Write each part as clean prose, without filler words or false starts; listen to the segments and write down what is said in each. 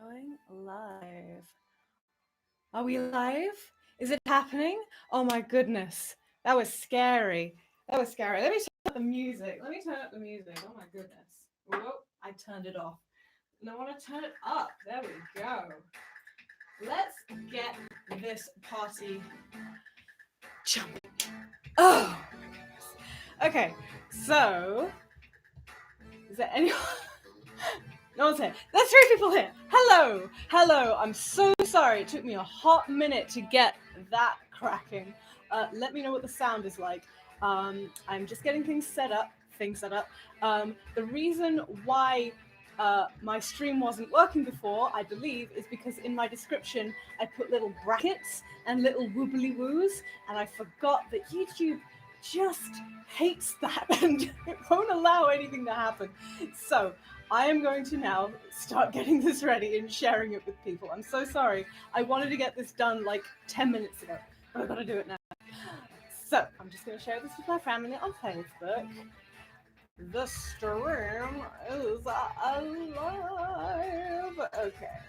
Going live. Are we live? Is it happening? Oh my goodness. That was scary. That was scary. Let me turn up the music. Oh my goodness. Whoa, I turned it off. And I want to turn it up. There we go. Let's get this party jumping. Oh my goodness. Okay, so is there anyone? No one's here. There's 3 people here. Hello. Hello. I'm so sorry. It took me a hot minute to get that cracking. Let me know what the sound is like. I'm just getting things set up. The reason why my stream wasn't working before, I believe, is because in my description I put little brackets and little woobly woos, and I forgot that YouTube just hates that and it won't allow anything to happen. So I am going to now start getting this ready and sharing it with people. I'm so sorry. I wanted to get this done like 10 minutes ago, but I've got to do it now. So I'm just going to share this with my family on Facebook. The stream is alive. Okay.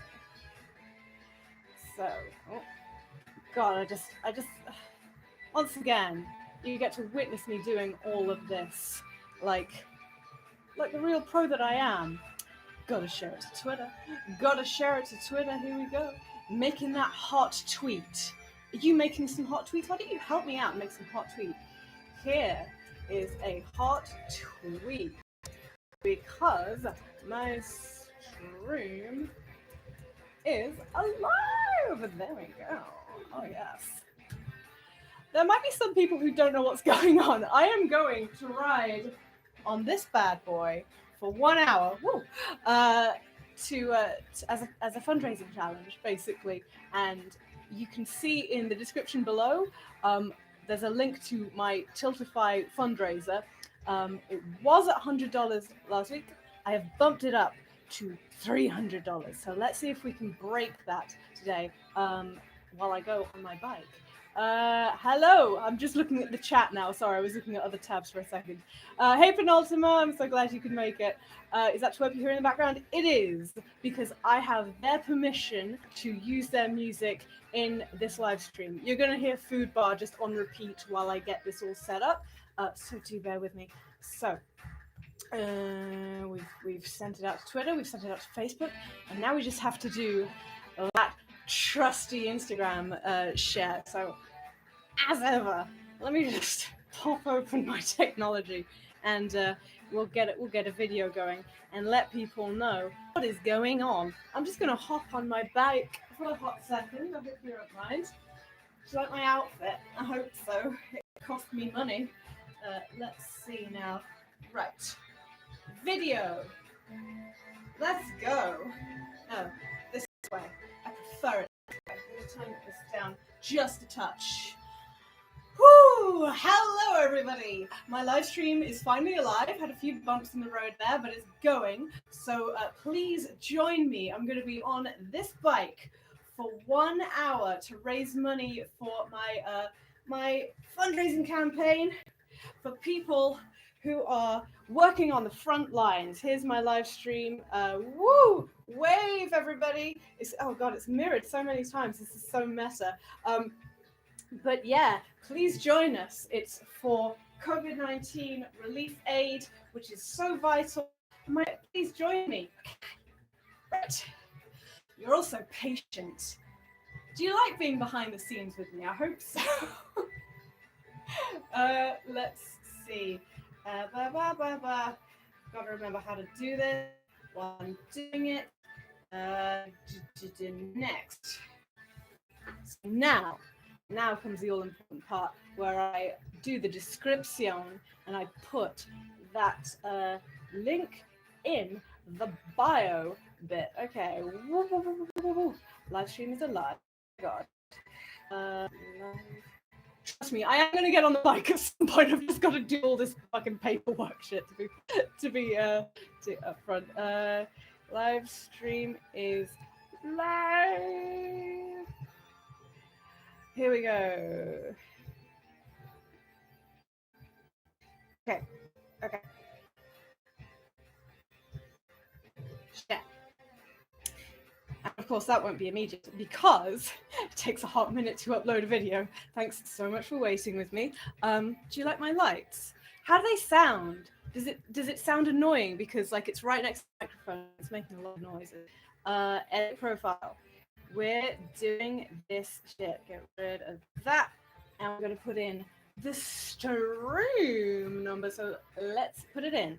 So, oh, God, I just, once again, you get to witness me doing all of this, like the real pro that I am. Gotta share it to Twitter. Here we go. Making that hot tweet. Are you making some hot tweets? Why don't you help me out and make some hot tweets? Here is a hot tweet because my stream is alive. There we go. Oh yes. There might be some people who don't know what's going on. I am going to ride on this bad boy for 1 hour, as a fundraising challenge, basically. And you can see in the description below, there's a link to my Tiltify fundraiser. It was at $100 last week. I have bumped it up to $300. So let's see if we can break that today while I go on my bike. Hello, I'm just looking at the chat now. Sorry, I was looking at other tabs for a second. Hey, Penultima, I'm so glad you could make it. Is that TWRP here in the background? It is, because I have their permission to use their music in this live stream. You're going to hear Food Bar just on repeat while I get this all set up, so do bear with me. So, we've sent it out to Twitter, we've sent it out to Facebook, and now we just have to do that trusty Instagram share. So as ever, let me just pop open my technology and we'll get a video going and let people know what is going on. I'm just gonna hop on my bike for a hot second. I hope you don't mind. Do you like my outfit? I hope so. It cost me money. Let's see now. Right. Video. Let's go. Oh, this way. I prefer it. I'm going to turn this down just a touch. Whoo! Hello, everybody. My live stream is finally alive. Had a few bumps in the road there, but it's going. So please join me. I'm going to be on this bike for 1 hour to raise money for my fundraising campaign for people who are working on the front lines. Here's my live stream. Woo! Wave, everybody. Oh God, it's mirrored so many times. This is so meta. But yeah, please join us. It's for COVID-19 relief aid, which is so vital. Please join me. Right. You're also patient. Do you like being behind the scenes with me? I hope so. Let's see. Gotta remember how to do this while I'm doing it. Next. So now comes the all important part where I do the description and I put that link in the bio bit. Okay. Live stream is alive. God. Trust me, I am going to get on the bike at some point. I've just got to do all this fucking paperwork shit to be upfront. Live stream is live. Here we go. Okay. Share. course, that won't be immediate because it takes a hot minute to upload a video. Thanks so much for waiting with me. Do you like my lights? How do they sound? Does it sound annoying because like it's right next to the microphone? It's making a lot of noises. Edit profile. We're doing this shit. Get rid of that, and we're gonna put in the stream number. So let's put it in.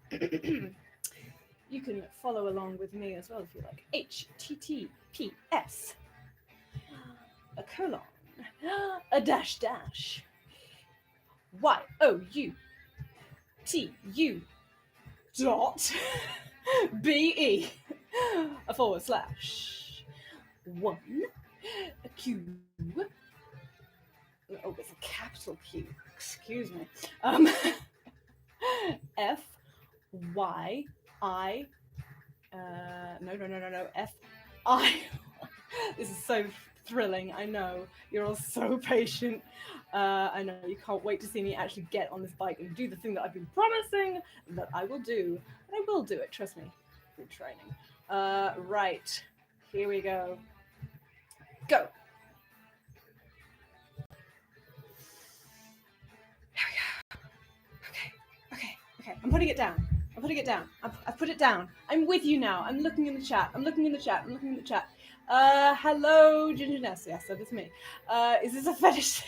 You can follow along with me as well if you like. HTTPS a colon a dash dash YOUTU dot BE a forward slash 1 a Q. Oh, it's a capital Q. Excuse me. F Y I no F I. This is so thrilling. I know you're all so patient. I know you can't wait to see me actually get on this bike and do the thing that I've been promising that I will do. And I will do it, trust me, through training. Right, here we go. Go. Here we go. Okay. I'm putting it down. I've put it down. I'm with you now. I'm looking in the chat. Hello, Ginger Ness. Yes, that is me. Is this a fetish?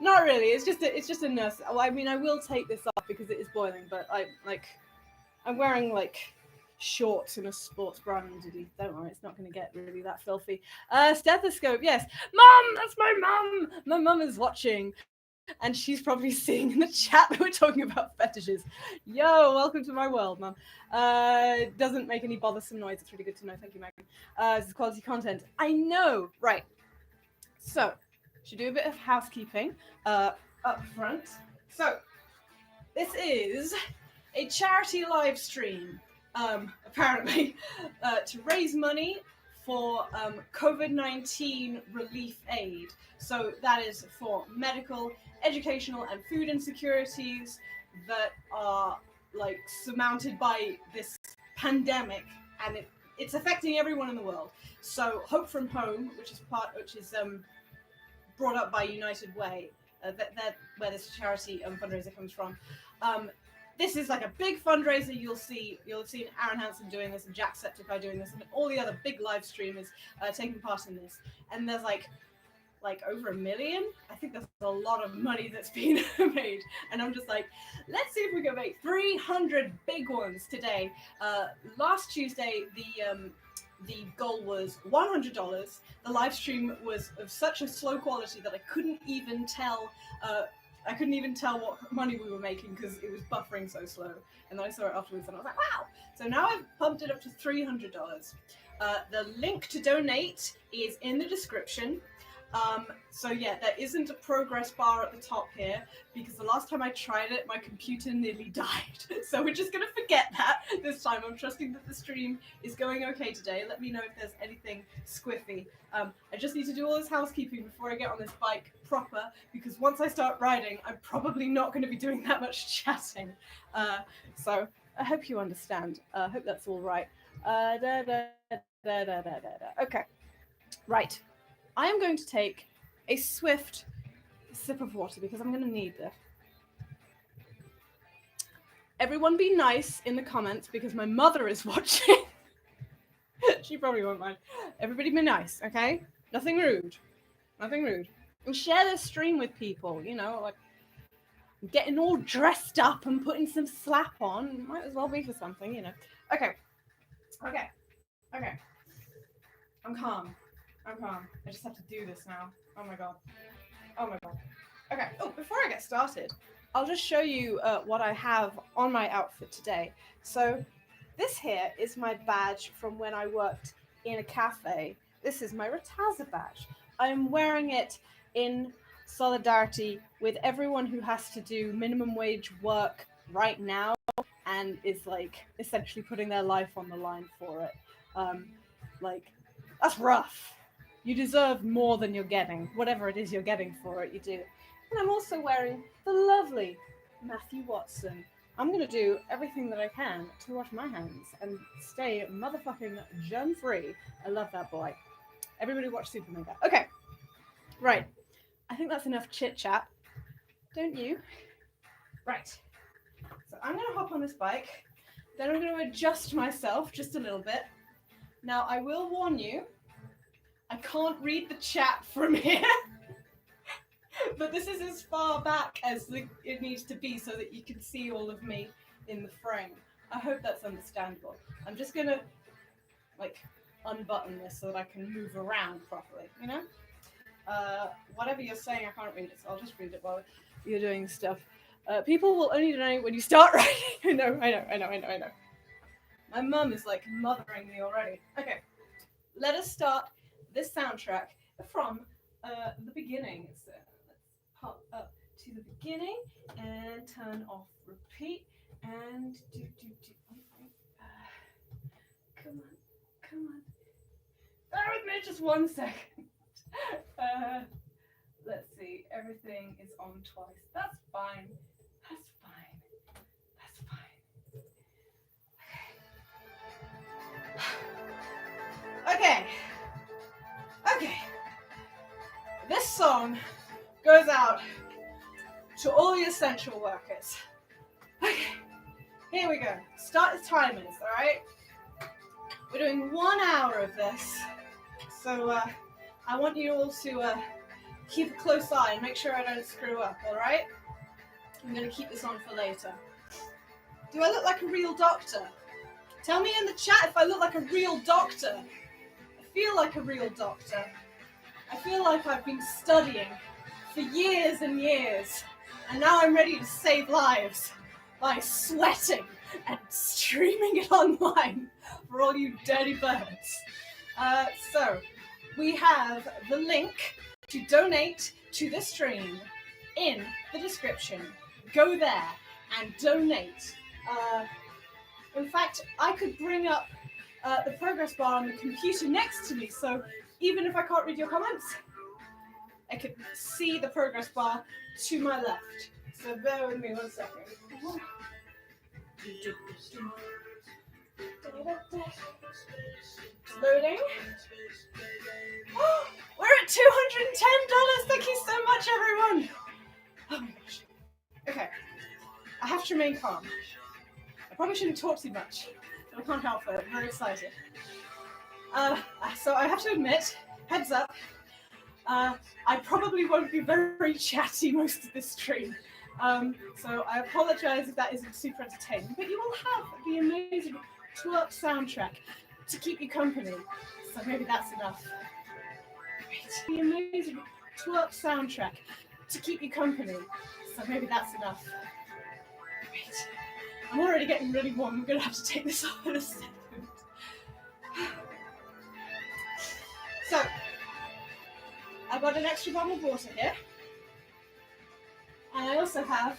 Not really. It's just a nurse. Well, I mean, I will take this off because it is boiling, but I'm wearing like shorts and a sports bra underneath. Don't worry, it's not going to get really that filthy. Stethoscope. Yes, Mum. That's my mum. My mum is watching. And she's probably seeing in the chat that we're talking about fetishes. Yo, welcome to my world, Mum. Doesn't make any bothersome noise. It's really good to know. Thank you, Megan. This is quality content. I know. Right. So, should do a bit of housekeeping up front. So, this is a charity live stream, apparently, to raise money for COVID-19 relief aid. So that is for medical, educational, and food insecurities that are like surmounted by this pandemic, and it's affecting everyone in the world. So Hope from Home, which is brought up by United Way, that where this charity fundraiser comes from. This is like a big fundraiser. You'll have seen Aaron Hansen doing this and Jacksepticeye doing this and all the other big live streamers taking part in this. And there's like over 1 million. I think there's a lot of money that's been made. And I'm just like, let's see if we can make 300 big ones today. Last Tuesday, the goal was $100. The live stream was of such a slow quality that I couldn't even tell what money we were making because it was buffering so slow. And then I saw it afterwards and I was like, wow! So now I've pumped it up to $300. The link to donate is in the description. So yeah, there isn't a progress bar at the top here because the last time I tried it, my computer nearly died. So we're just gonna forget that this time. I'm trusting that the stream is going okay today. Let me know if there's anything squiffy. I just need to do all this housekeeping before I get on this bike proper because once I start riding, I'm probably not going to be doing that much chatting. So I hope you understand. I hope that's all right. Okay, right. I am going to take a swift sip of water because I'm going to need this. Everyone be nice in the comments because my mother is watching. She probably won't mind. Everybody be nice, okay? Nothing rude. And share this stream with people, you know, like getting all dressed up and putting some slap on. Might as well be for something, you know. Okay. I'm calm. I just have to do this now. Oh my god. Okay. Oh, before I get started, I'll just show you what I have on my outfit today. So this here is my badge from when I worked in a cafe. This is my Rataza badge. I'm wearing it in solidarity with everyone who has to do minimum wage work right now and is like essentially putting their life on the line for it. Like, that's rough. You deserve more than you're getting. Whatever it is you're getting for it, you do. And I'm also wearing the lovely Matthew Watson. I'm gonna do everything that I can to wash my hands and stay motherfucking germ-free. I love that boy. Everybody watch Super Mega. Okay, right. I think that's enough chit-chat. Don't you? Right. So I'm gonna hop on this bike. Then I'm gonna adjust myself just a little bit. Now, I will warn you, I can't read the chat from here. But this is as far back as it needs to be so that you can see all of me in the frame. I hope that's understandable. I'm just gonna like unbutton this so that I can move around properly, you know? Whatever you're saying, I can't read it, so I'll just read it while you're doing stuff. People will only know when you start writing. I know. My mum is like mothering me already. Okay, let us start this soundtrack from the beginning. So let's pop up to the beginning and turn off repeat and do. Come on. Bear with me just 1 second. Let's see. Everything is on twice. That's fine. Okay. This song goes out to all the essential workers. Okay. Here we go. Start the timers, alright? We're doing 1 hour of this. So I want you all to keep a close eye and make sure I don't screw up, alright? I'm going to keep this on for later. Do I look like a real doctor? Tell me in the chat if I look like a real doctor. I feel like a real doctor. I feel like I've been studying for years and years, and now I'm ready to save lives by sweating and streaming it online for all you dirty birds. So, we have the link to donate to the stream in the description. Go there and donate. In fact, I could bring up the progress bar on the computer next to me, so even if I can't read your comments, I could see the progress bar to my left. So bear with me 1 second. Loading. Oh, we're at $210! Thank you so much, everyone! Oh my gosh. Okay. I have to remain calm. I probably shouldn't talk too much, but I can't help it. I'm very excited. So I have to admit, heads up, I probably won't be very chatty most of this stream. So I apologize if that isn't super entertaining, but you will have the amazing TWRP soundtrack to keep you company. So maybe that's enough. Right. The amazing TWRP soundtrack to keep you company. So maybe that's enough. Right. I'm already getting really warm. I'm gonna have to take this off in a second. So, I've got an extra bottle of water here. And I also have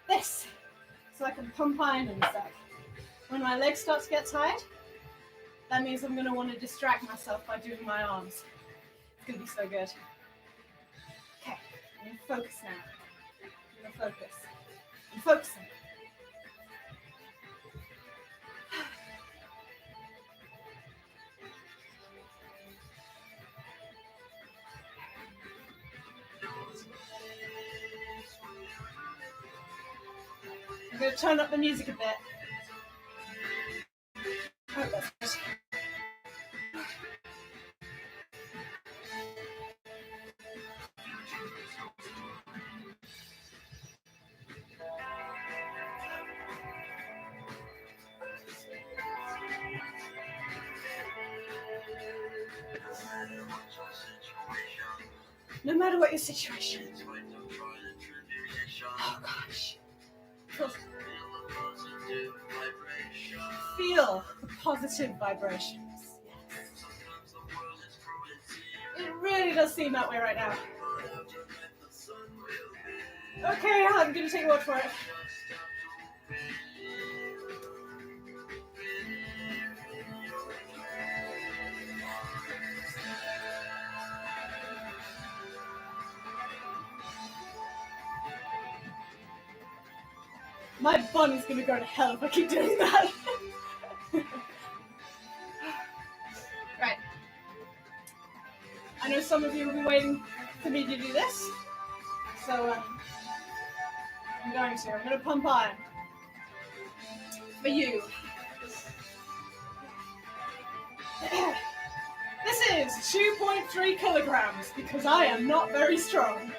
this, so I can pump iron in a sec. When my legs start to get tired, that means I'm going to want to distract myself by doing my arms. It's going to be so good. Okay, I'm going to focus now. I'm focusing. I'm going to turn up the music a bit. Oh, that's good. No matter what your situation. Oh gosh. Feel the positive vibrations. Yes. It really does seem that way right now. Okay, I'm gonna take a word for it. My bun is gonna go to hell if I keep doing that. Right. I know some of you have been waiting for me to do this, so I'm going to. I'm gonna pump iron for you. This is 2.3 kilograms because I am not very strong.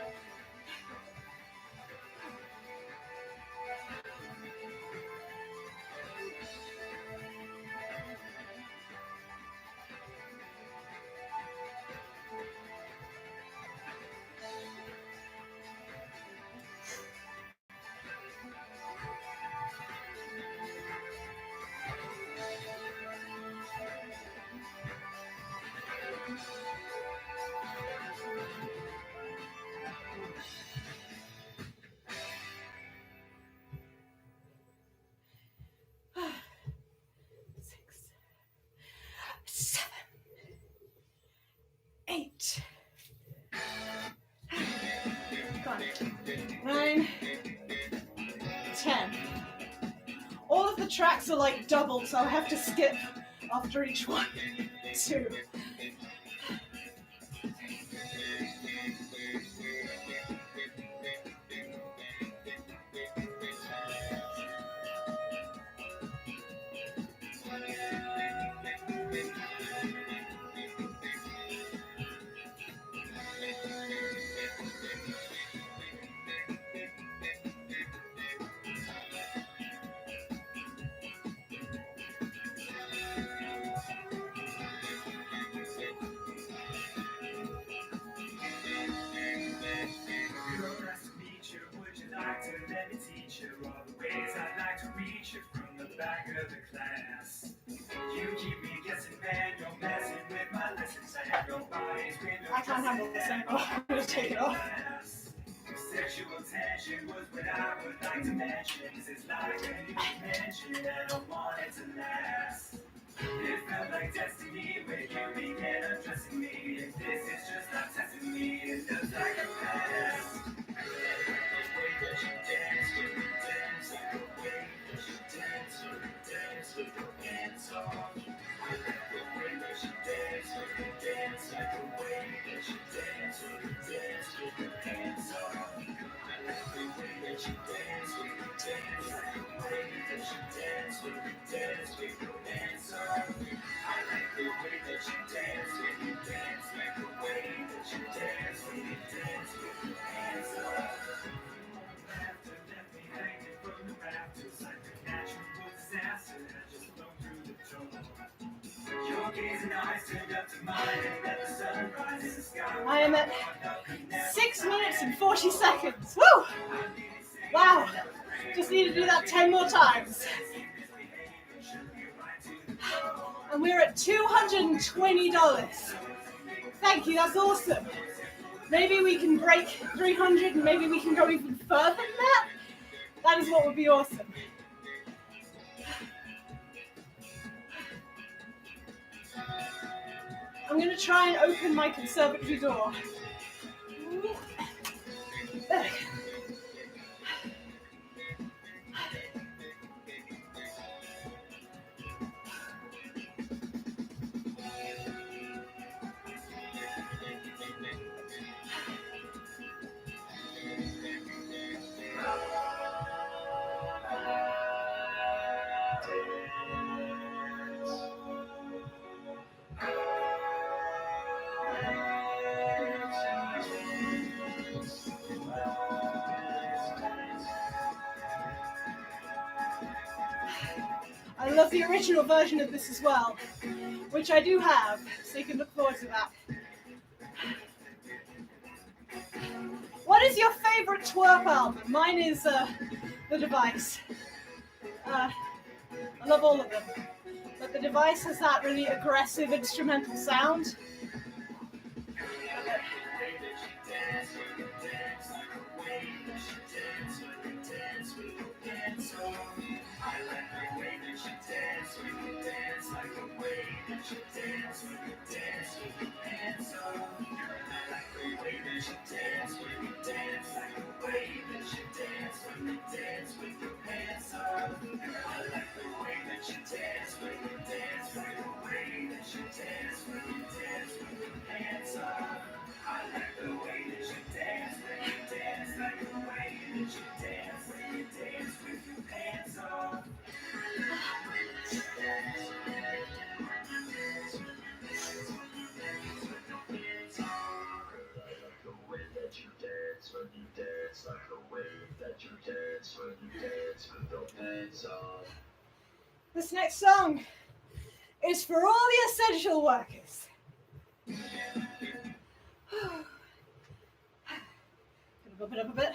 Eight, 9, 10. All of the tracks are like doubled, so I have to skip after each one. 2. I can't handle this anymore. I'm going to take it off. Sexual tension was what I would like to mention. It's like a new dimension and I want it to last. It felt like destiny when you began undressing me. If this is just not testing me, it feels like a pass. I am at 6 minutes and 40 seconds. Woo! Wow. Just need to do that 10 more times. And we're at $220. Thank you, that's awesome. Maybe we can break 300 and maybe we can go even further than that. That is what would be awesome. I'm going to try and open my conservatory door. There. I love the original version of this as well, which I do have, so you can look forward to that. What is your favorite TWRP album? Mine is The Device. I love all of them, but The Device has that really aggressive instrumental sound. This next song is for all the essential workers. Gonna bump it up a bit.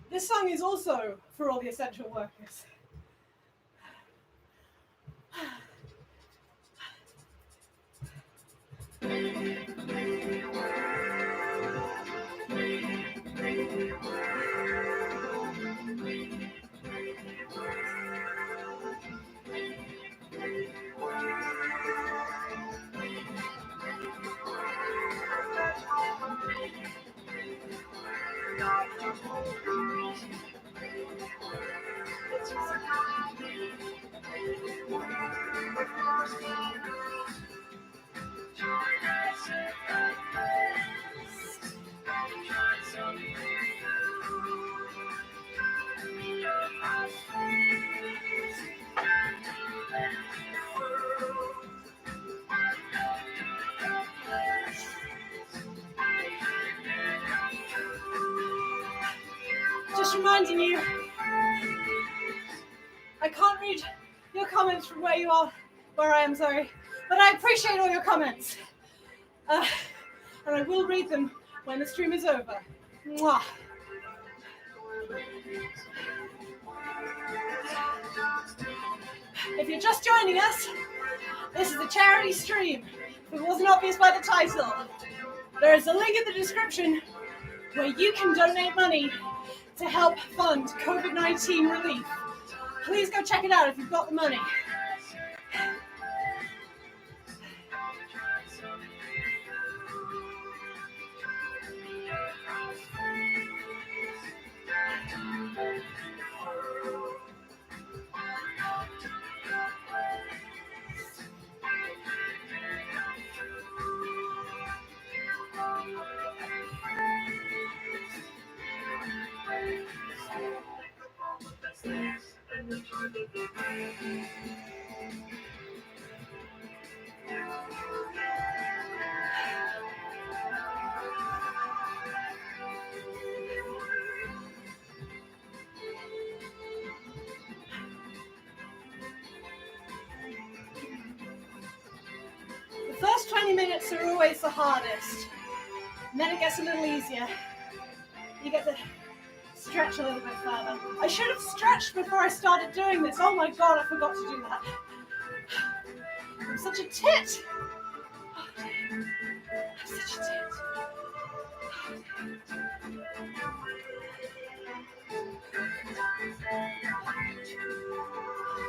This song is also for all the essential workers. Just reminding you, I can't read your comments from where I am, sorry, but I appreciate all your comments. And I will read them when the stream is over. Mwah. If you're just joining us, this is a charity stream. If it wasn't obvious by the title, there is a link in the description where you can donate money to help fund COVID-19 relief. Please go check it out if you've got the money. The first 20 minutes are always the hardest, and then it gets a little easier. You get to stretch a little bit further. I should have stretched before I started doing this. Oh my god, I forgot to do that. I'm such a tit. Oh dear. I'm such a tit. Oh,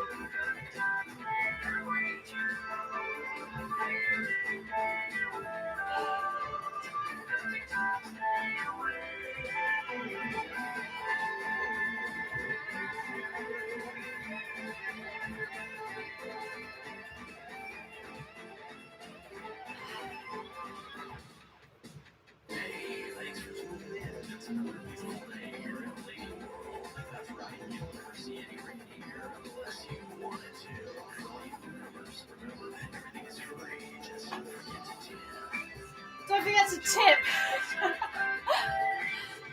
Don't forget to tip.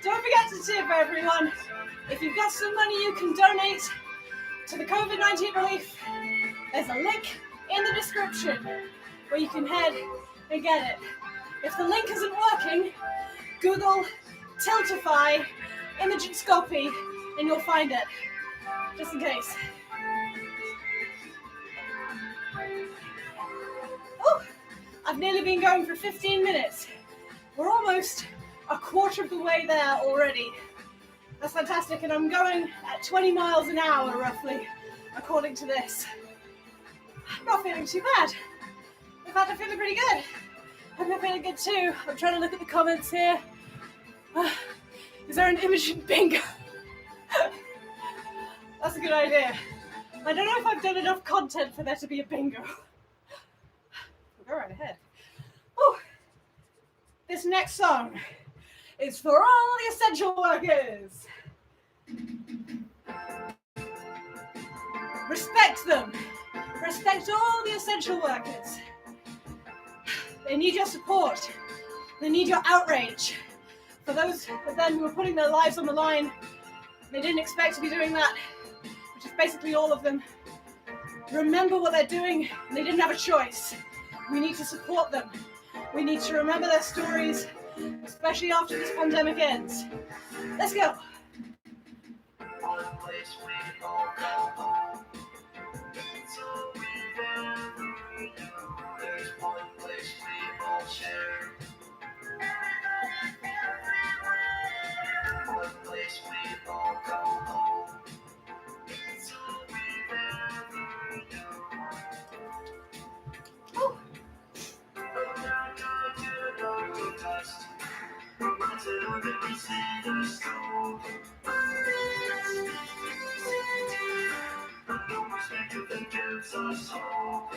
Don't forget to tip, everyone. If you've got some money you can donate to the COVID-19 relief, there's a link in the description where you can head and get it. If the link isn't working, Google Tiltify Imagescopy and you'll find it, just in case. Oh, I've nearly been going for 15 minutes. We're almost a quarter of the way there already. That's fantastic, and I'm going at 20 miles an hour roughly, according to this. I'm not feeling too bad. In fact, I'm feeling pretty good. Hope you're feeling good too. I'm trying to look at the comments here. Is there an Imogen bingo? That's a good idea. I don't know if I've done enough content for there to be a bingo. We'll go right ahead. Oh, this next song is for all the essential workers. Respect them. Respect all the essential workers. They need your support. They need your outrage. For those of them who are putting their lives on the line, they didn't expect to be doing that, which is basically all of them. Remember what they're doing. They didn't have a choice. We need to support them. We need to remember their stories, especially after this pandemic ends. Let's go. One place we all go home. It's all we've ever known. There's one place we all share. One place we all go home. It's all we've ever known. Oh. Dust. Until we see the snow. No perspective that gives us hope.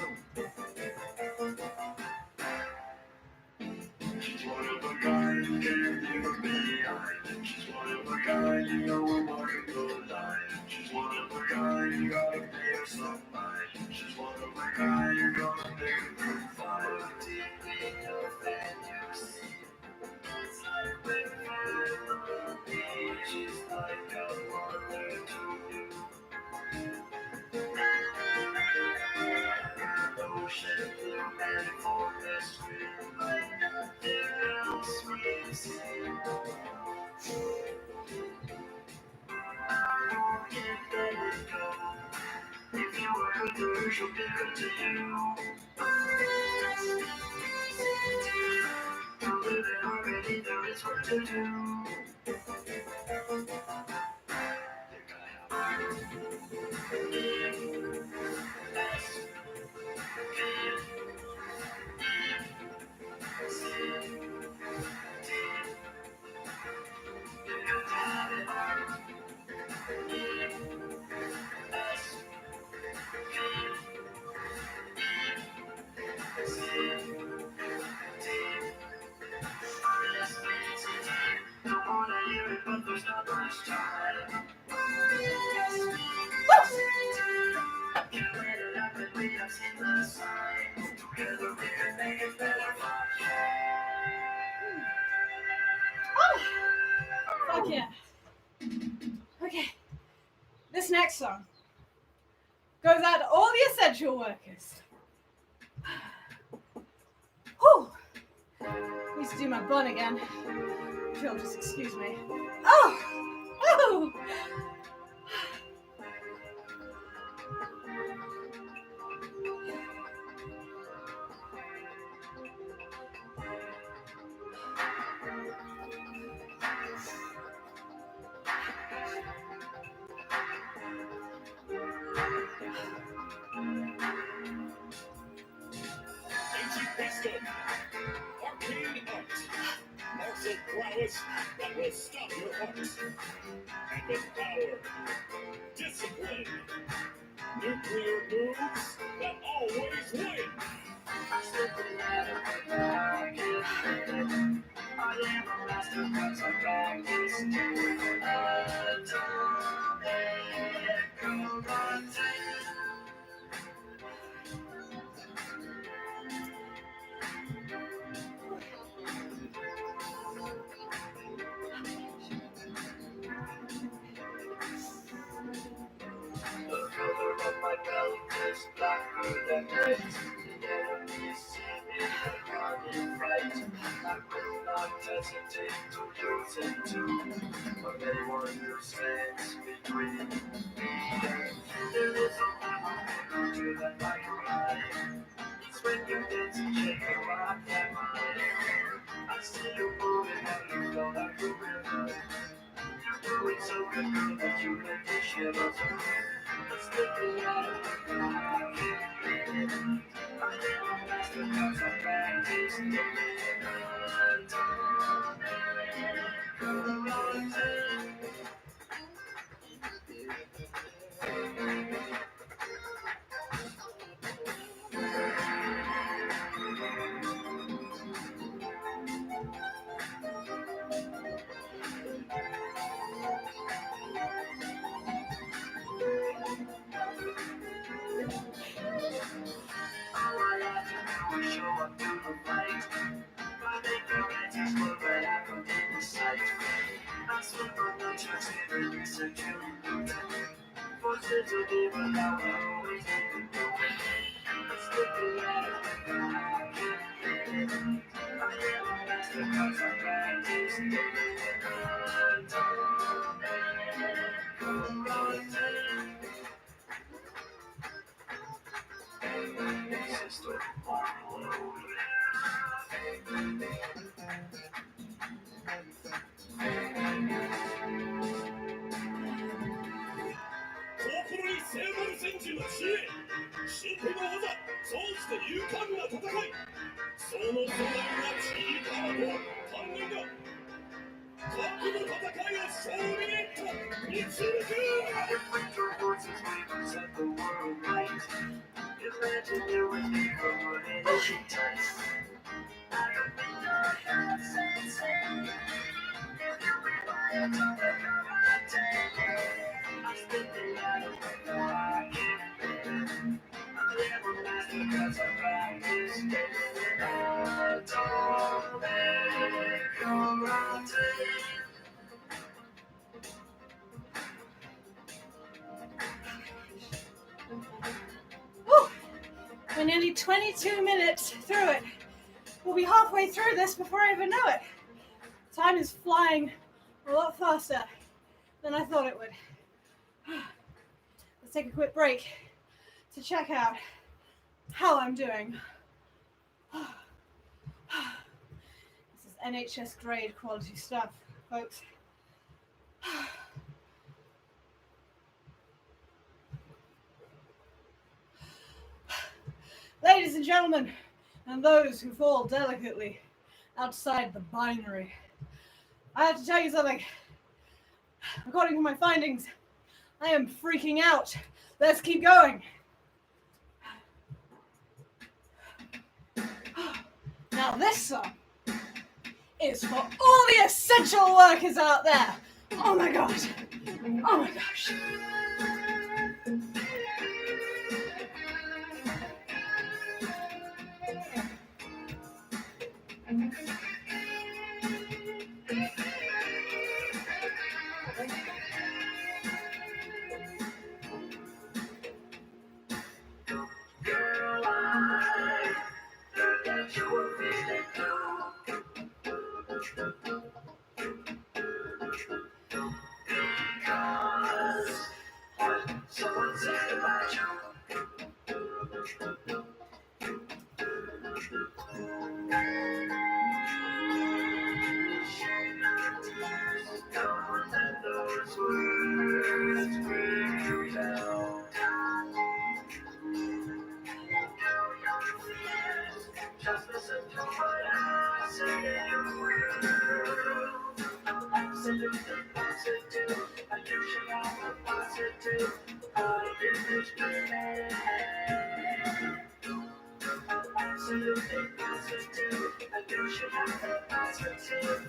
She's one of a kind, can't leave her behind. She's one of a kind, you know I'm walking the line. She's one of a kind, you gotta pay her some mind. She's one of a kind, you gotta make her through fine. Deeply enough and you see. It's like when family, she's like a mother to you. Ocean blue and forest green, like nothing else we've seen. You better go. If you were good to her, she'll be good to you. To live it already, there is work to do. But there's not much time. Can't let it happen, we have seen the signs. Together we can make it better. Oh, fuck yeah. Okay, this next song goes out to all the essential workers. Whew. Need to do my bun again. If you'll just excuse me. Oh! Oh! Prowess that will stop your heart. And with power, discipline, nuclear moves that always win. I am a master because I practice hesitate to use it too, but they understand between. There is a moment to that like a lie. It's when you dance and shake your rock that mind. I see you moving and you feel like a river. You're doing so good, girl, that you make me shiver. It's slipping out of the I can't get it. I never lost the cause of practice. All I have to do is show up to the fight. I make the right text, but I come in the sight. I swim on the chest, and research you. Forces to be, but now I always need to do it. I'm slipping out of the I can't get it. I never lost the cause of practice. Sister, different your voices may set the world right. Imagine you with me for more than tight. I don't think your hands insane. If you rely on the right take, I'm slipping out of the I can't get it. I never lost because I practice. I don't make your right take. Whew. We're nearly 22 minutes through it. We'll be halfway through this before I even know it. Time is flying a lot faster than I thought it would. Let's take a quick break to check out how I'm doing. This is NHS grade quality stuff, folks. Ladies and gentlemen, and those who fall delicately outside the binary, I have to tell you something. According to my findings, I am freaking out. Let's keep going. Now this song is for all the essential workers out there. Oh my god. Oh my gosh. Girl, I heard that you were feeling because what someone said about you. Don't let those words bring you down. Just listen to what I say. Absolutely positive, and you should have a positive understanding. Absolutely positive, and you should have a positive.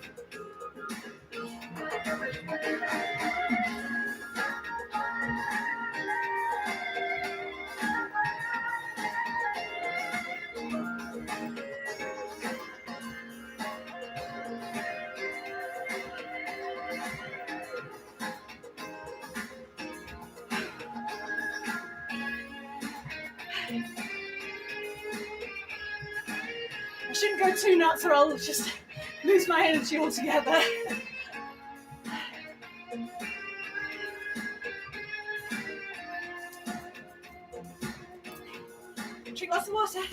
I shouldn't go too nuts or I'll just lose my energy altogether. Drink lots of water.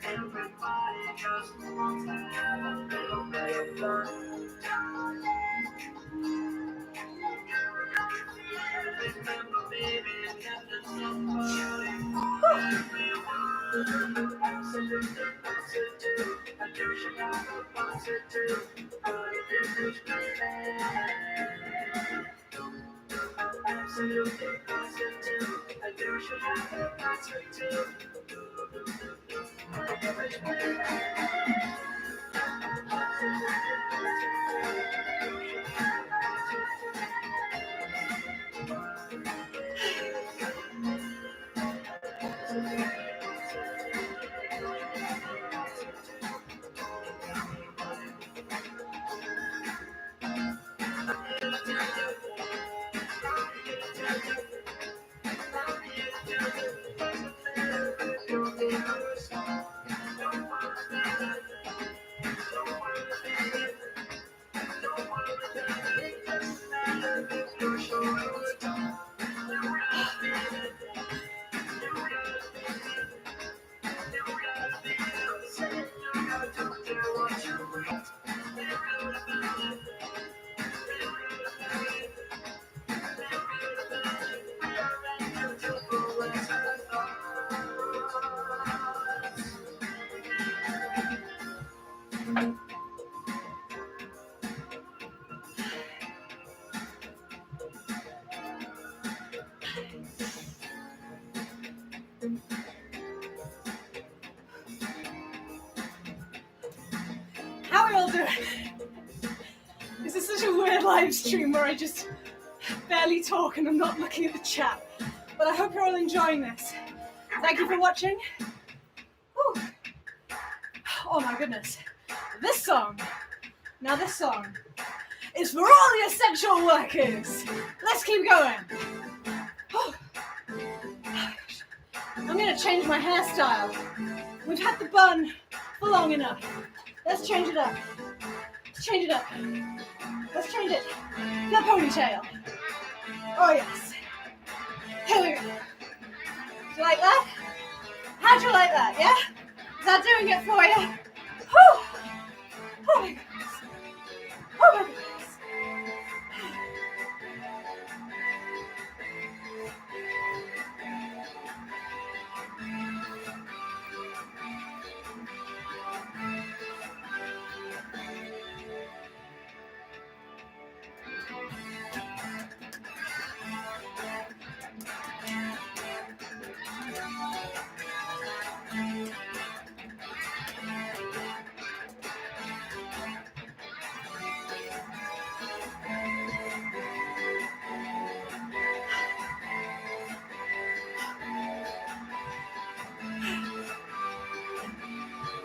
Everybody just wants to have a little bit of fun. Remember, baby, that there's somebody absolutely positive. And you should have a positive, but it is absolutely positive. And you should have a positive. How are we all doing? This is such a weird live stream where I just barely talk and I'm not looking at the chat. But I hope you're all enjoying this. Thank you for watching. Whew. Oh my goodness. This song is for all the essential workers. Let's keep going. Oh. I'm gonna change my hairstyle. We've had the bun for long enough. Let's change it up. Let's change it up. Let's change it. The ponytail. Oh yes. Here we go. Do you like that? How'd you like that, yeah? Is that doing it for you? Whew. Oh my goodness. Oh my goodness.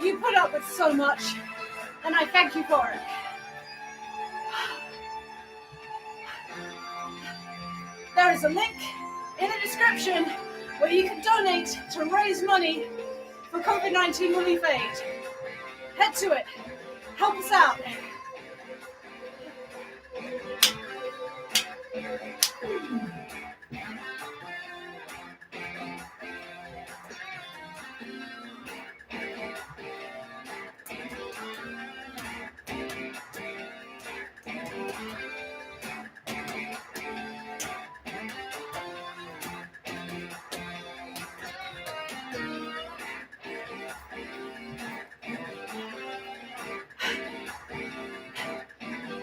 You put up with so much, and I thank you for it. There is a link in the description where you can donate to raise money for COVID-19 relief aid. Head to it. Help us out.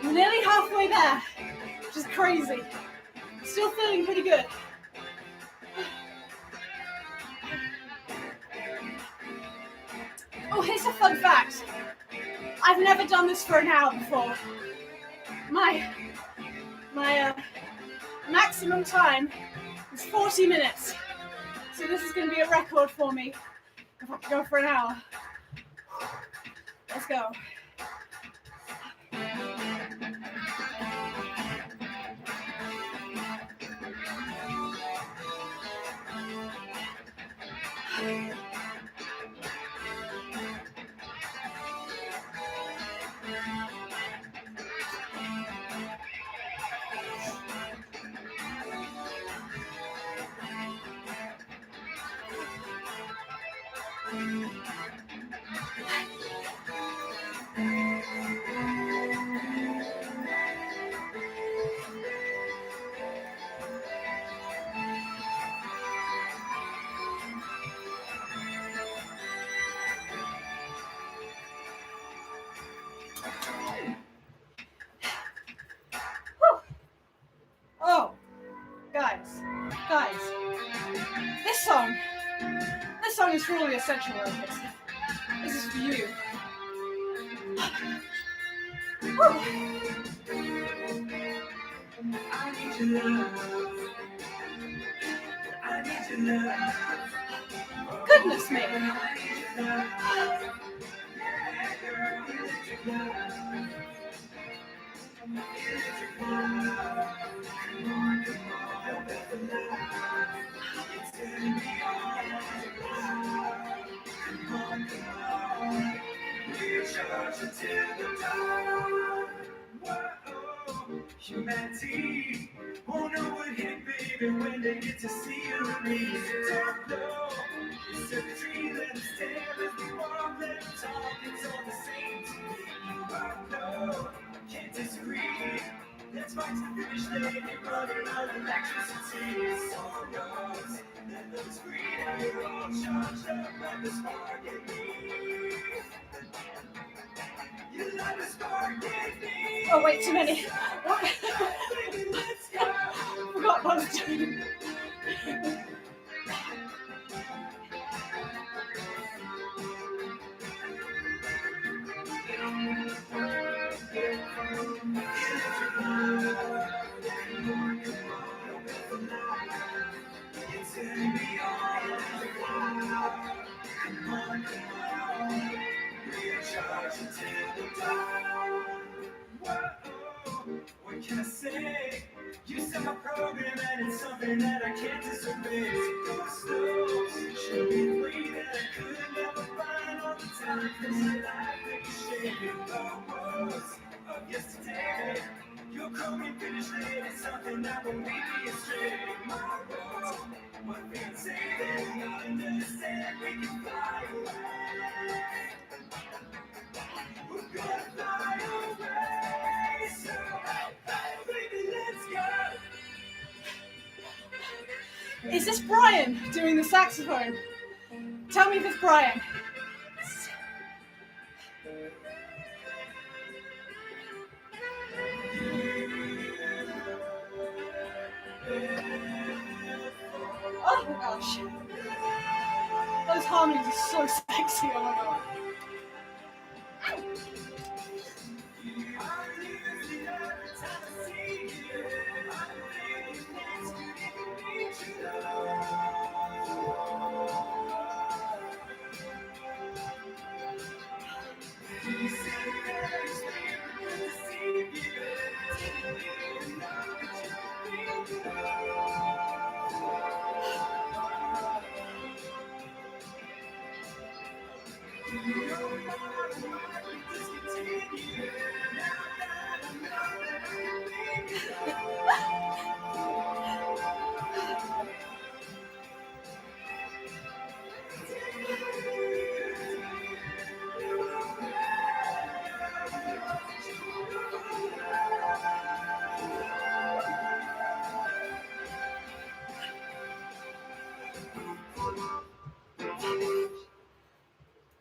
We're nearly halfway there, which is crazy. Still feeling pretty good. Oh, here's a fun fact. I've never done this for an hour before. My maximum time It's 40 minutes. So this is going to be a record for me. If I can go for an hour. Let's go. Oh, guys, this song is for all the essential workers. This is for you. Woo. I need your love. I need your love. Goodness me. I need your love. Yeah, girl, electric love. Electric love. Come on, help it for love. It's turning me on. Electric love. Come on. Recharge until the dawn. Whoa, humanity won't know what hit, baby, when they get to see you and me. Don't know, it's a tree, let us stare as we walk, let them talk, it's all the same to me. No, can't disagree. Let's fight to the finish line and running out of electricity. So knows that looks green and we're all charged up like the spark in me. You like the spark in me. Oh wait, too many. What? Baby, let's go. Forgot what I was doing. What can I say? You set my program and it's something that I can't disobey. Go slow, should be free that I could never find all the time. Cause my life ricochet almost of yesterday. Your chroming finish late is something that will lead me astray. My road, what they say they don't understand, we can fly away. We're gonna fly away. So, baby, let's go. Is this Brian doing the saxophone? Tell me if it's Brian. Oh my gosh. Those harmonies are so sexy, oh my god.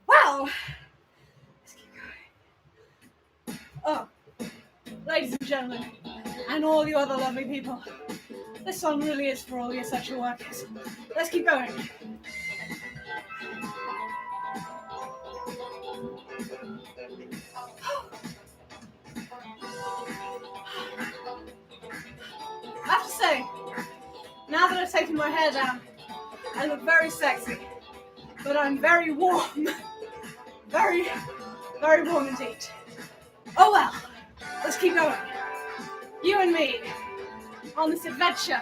Wow! Let's keep going. Oh, ladies and gentlemen, and all you other lovely people, this song really is for all your sexual workers. Let's keep going. I have to say, Now that I've taken my hair down, I look very sexy, but I'm very warm. Very, very warm indeed. Oh well, let's keep going. You and me, on this adventure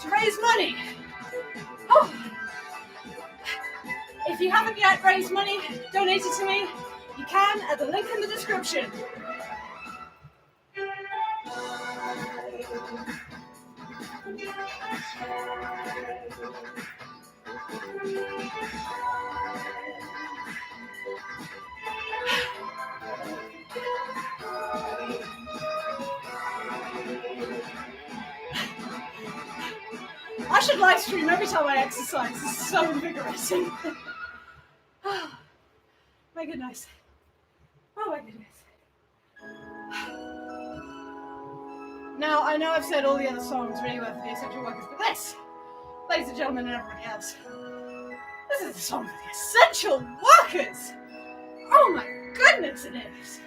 to raise money. Oh. If you haven't yet raised money, donated to me, you can at the link in the description. I should live stream every time I exercise. This is so invigorating. My goodness. Oh my goodness. Now, I know I've said all the other songs really well for the essential workers, but this, ladies and gentlemen and everybody else, this is the song for the essential workers. Oh my goodness, it is.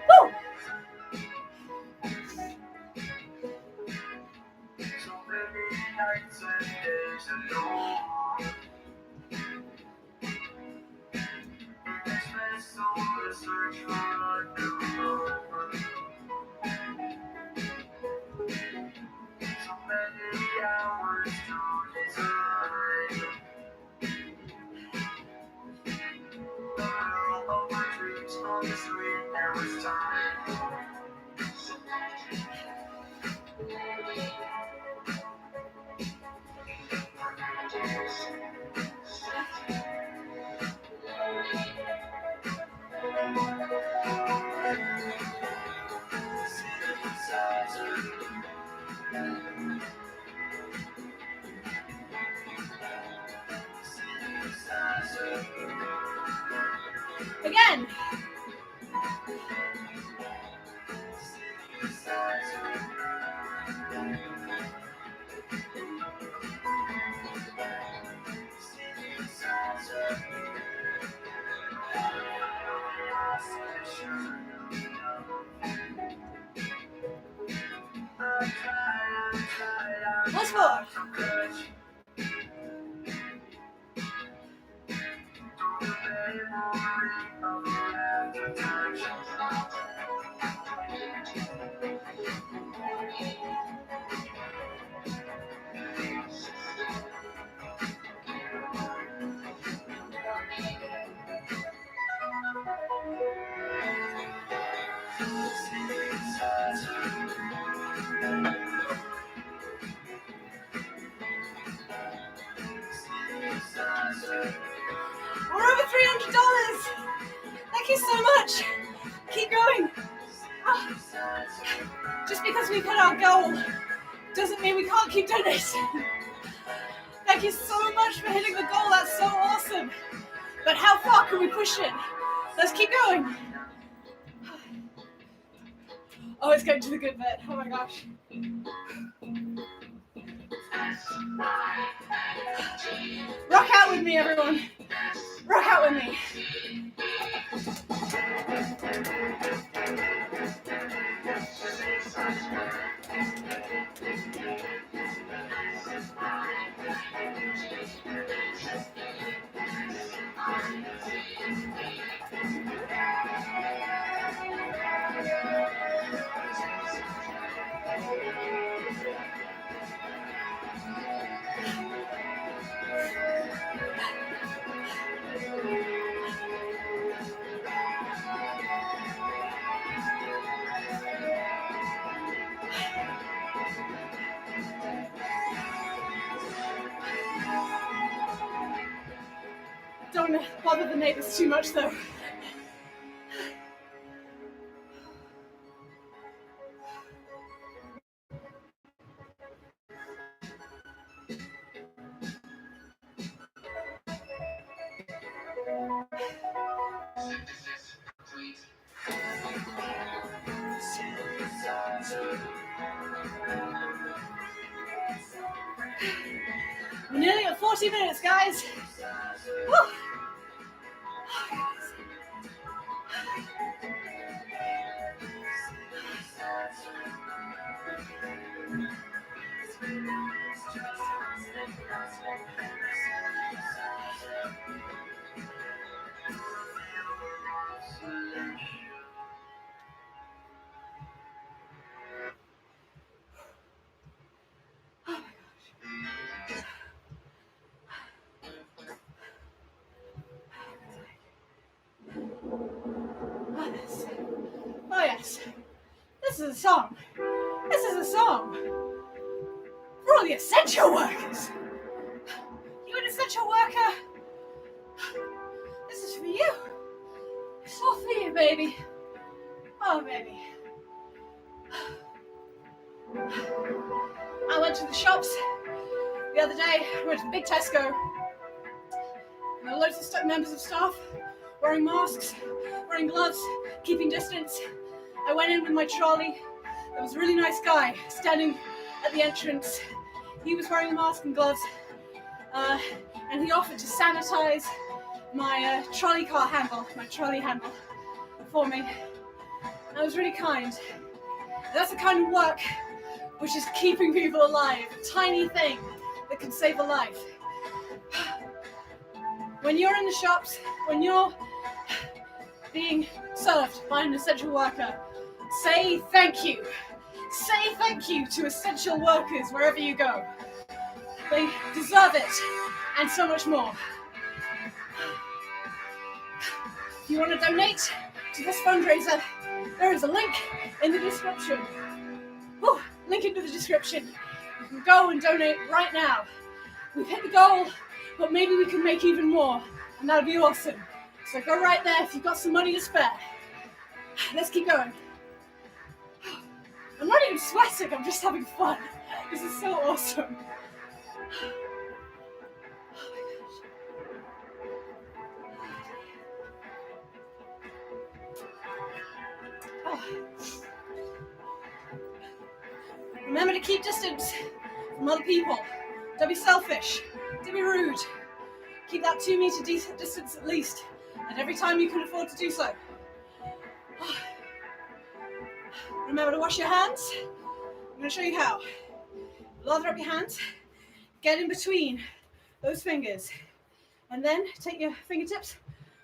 Woo! So many nights and days alone. Express on the search for a new road. So many hours to decide. The world of my dreams on the street, now it's time. Again. Once more. We're over $300. Thank you so much. Keep going. Oh. Just because we've hit our goal doesn't mean we can't keep donating. Thank you so much for hitting the goal. That's so awesome. But how far can we push it? Let's keep going. Oh, it's getting to the good bit. Oh my gosh. Rock out with me, everyone. Rock out with me. Don't bother the neighbors too much, though. We're nearly at 40 minutes, guys. Woo. Oh yes, this is a song. This is a song for all the essential workers. You an essential worker? This is for you. It's all for you, baby. Oh, baby. I went to the shops the other day. I went to the big Tesco. And there were loads of members of staff wearing masks, wearing gloves, keeping distance. I went in with my trolley. There was a really nice guy standing at the entrance. He was wearing a mask and gloves, and he offered to sanitize my trolley handle for me. That was really kind. And that's the kind of work which is keeping people alive. A tiny thing that can save a life. When you're in the shops, when you're being served by an essential worker, say thank you. Say thank you to essential workers wherever you go. They deserve it, and so much more. If you want to donate to this fundraiser, there is a link in the description. Whew, link into the description. You can go and donate right now. We've hit the goal, but maybe we can make even more, and that would be awesome. So go right there if you've got some money to spare. Let's keep going. I'm not even sweating, I'm just having fun. This is so awesome. Oh. Remember to keep distance from other people. Don't be selfish. Don't be rude. Keep that 2 meter distance at least, and every time you can afford to do so. Remember to wash your hands. I'm going to show you how. Lather up your hands, get in between those fingers, and then take your fingertips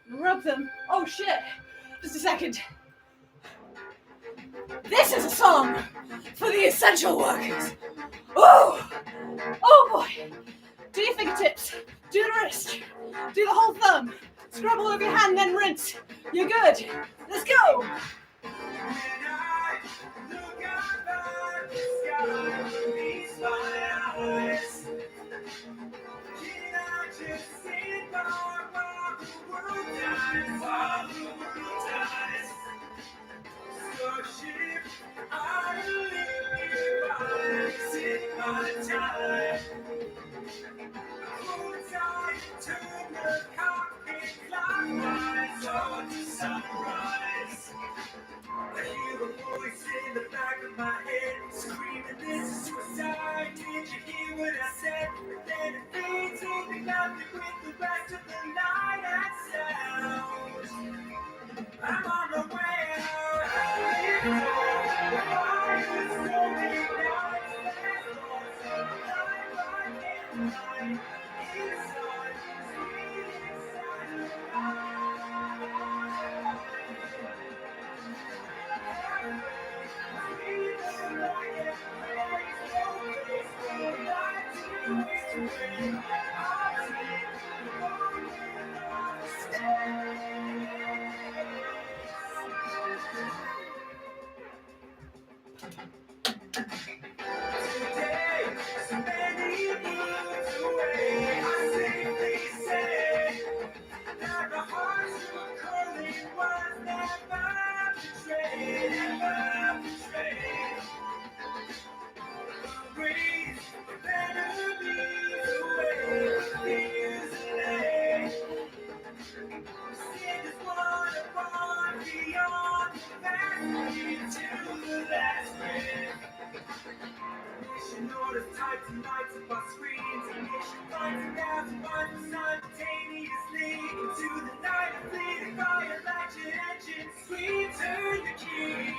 and rub them. Oh shit, just a second. This is a song for the essential workers. Oh boy. Do your fingertips, do the wrist, do the whole thumb, scrub all over your hand, then rinse. You're good. Let's go. Sunrise. I hear a voice in the back of my head screaming, this is suicide. Did you hear what I said? But then it fades in nothing with the rest of the night and sound. I'm on the way out. The fire is rolling down. night to night above screens and mission flights and fun simultaneously into the night of fleeting fire, light your engine, sweet, turn the key.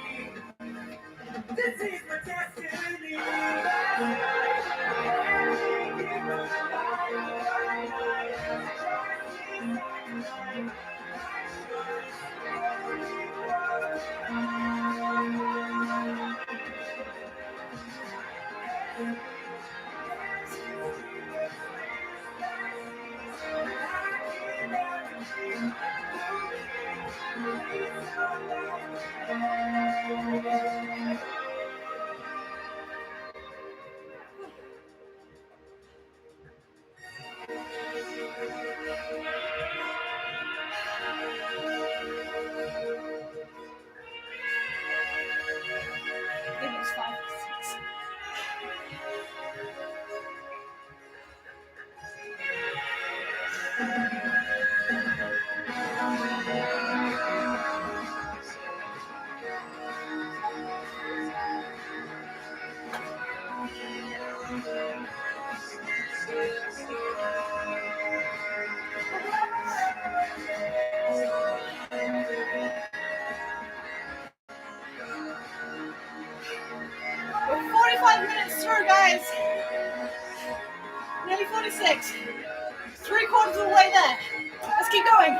This is my destiny. Last night, everything in my life, one night, just inside night. Maybe it's 5 or 6. We're 45 minutes through, guys. Nearly 46. 3/4 of the way there. Let's keep going.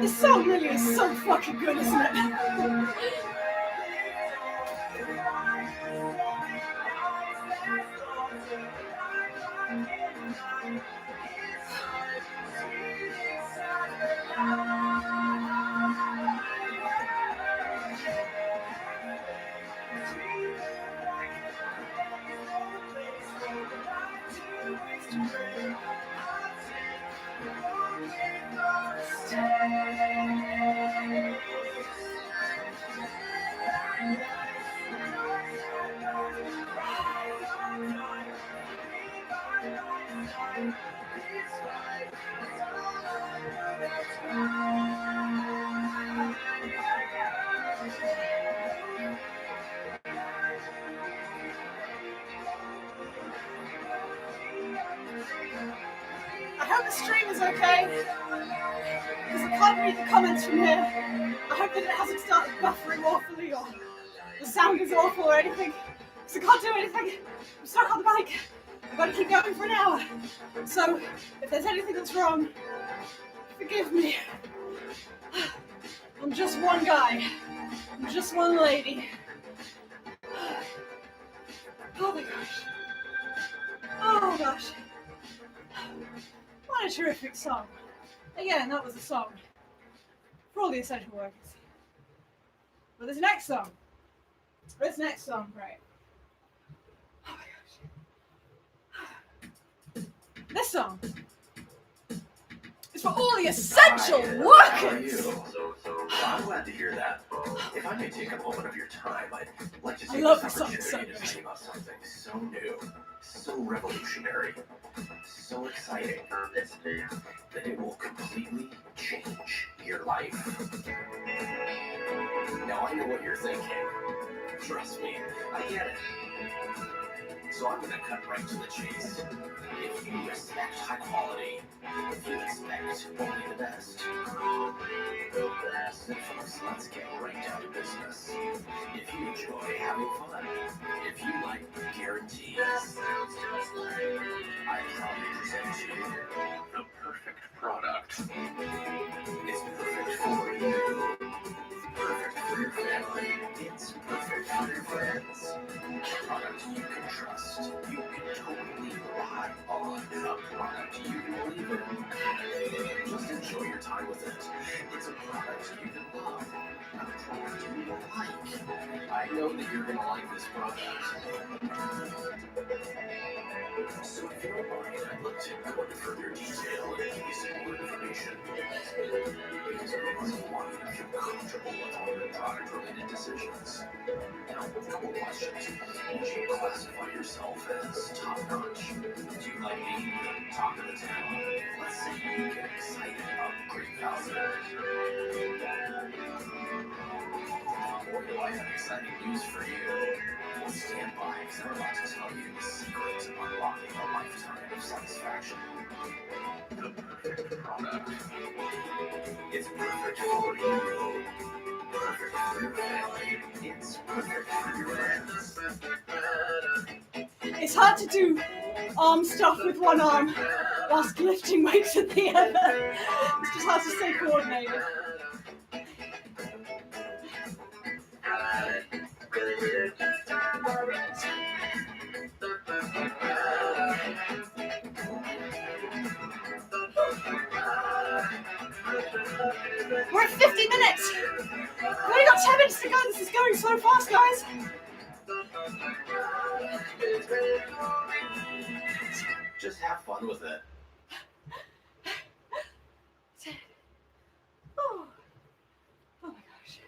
This song really is so fucking good, isn't it? I hope the stream is okay, because I can't read the comments from here. I hope that it hasn't started buffering awfully or the sound is awful or anything, because I can't do anything. I'm stuck on the bike. I've got to keep going for an hour. So if there's anything that's wrong, forgive me. I'm just one guy. I'm just one lady. Oh my gosh. Oh gosh. What a terrific song. Again, that was a song for all the essential workers. But this next song, right? Oh my gosh. This song is for all the essential workers. I'm glad to hear that. If I may take a moment of your time, I'd like to I take love this this song opportunity so to tell you about something so new, so revolutionary, so exciting, that it will completely change your life. Now I know what you're thinking. Trust me, I get it. So I'm gonna cut right to the chase. If you respect high quality, if you expect only the best, then folks, let's get right down to business. If you enjoy having fun, if you like guarantees, I proudly present to you the perfect product. It's perfect for you. Perfect for your family. It's perfect for your friends. A product you can trust. You can totally rely on. A product you can believe in. Just enjoy your time with it. It's a product you can love. A product you will like. I know that you're going to like this product. So if you don't mind, I'd like to go into further detail and give you some more information. Because I really want you to feel comfortable with all your product-related decisions. Now, a couple questions. Would you classify yourself as top-notch? Do you like being the talk of the town? Let's say you get excited about great value. for your life and exciting news for you. Well, stand by, because I'm about to tell you the secret to unlocking a lifetime of satisfaction. The perfect product. It's perfect for you. Perfect for your family. It's perfect for your friends. It's hard to do arm stuff with one arm whilst lifting weights with the other. It's just hard to stay coordinated. We're at 50 minutes! We've only got 10 minutes to go. This is going so fast, guys. Just have fun with it. Oh, oh my gosh.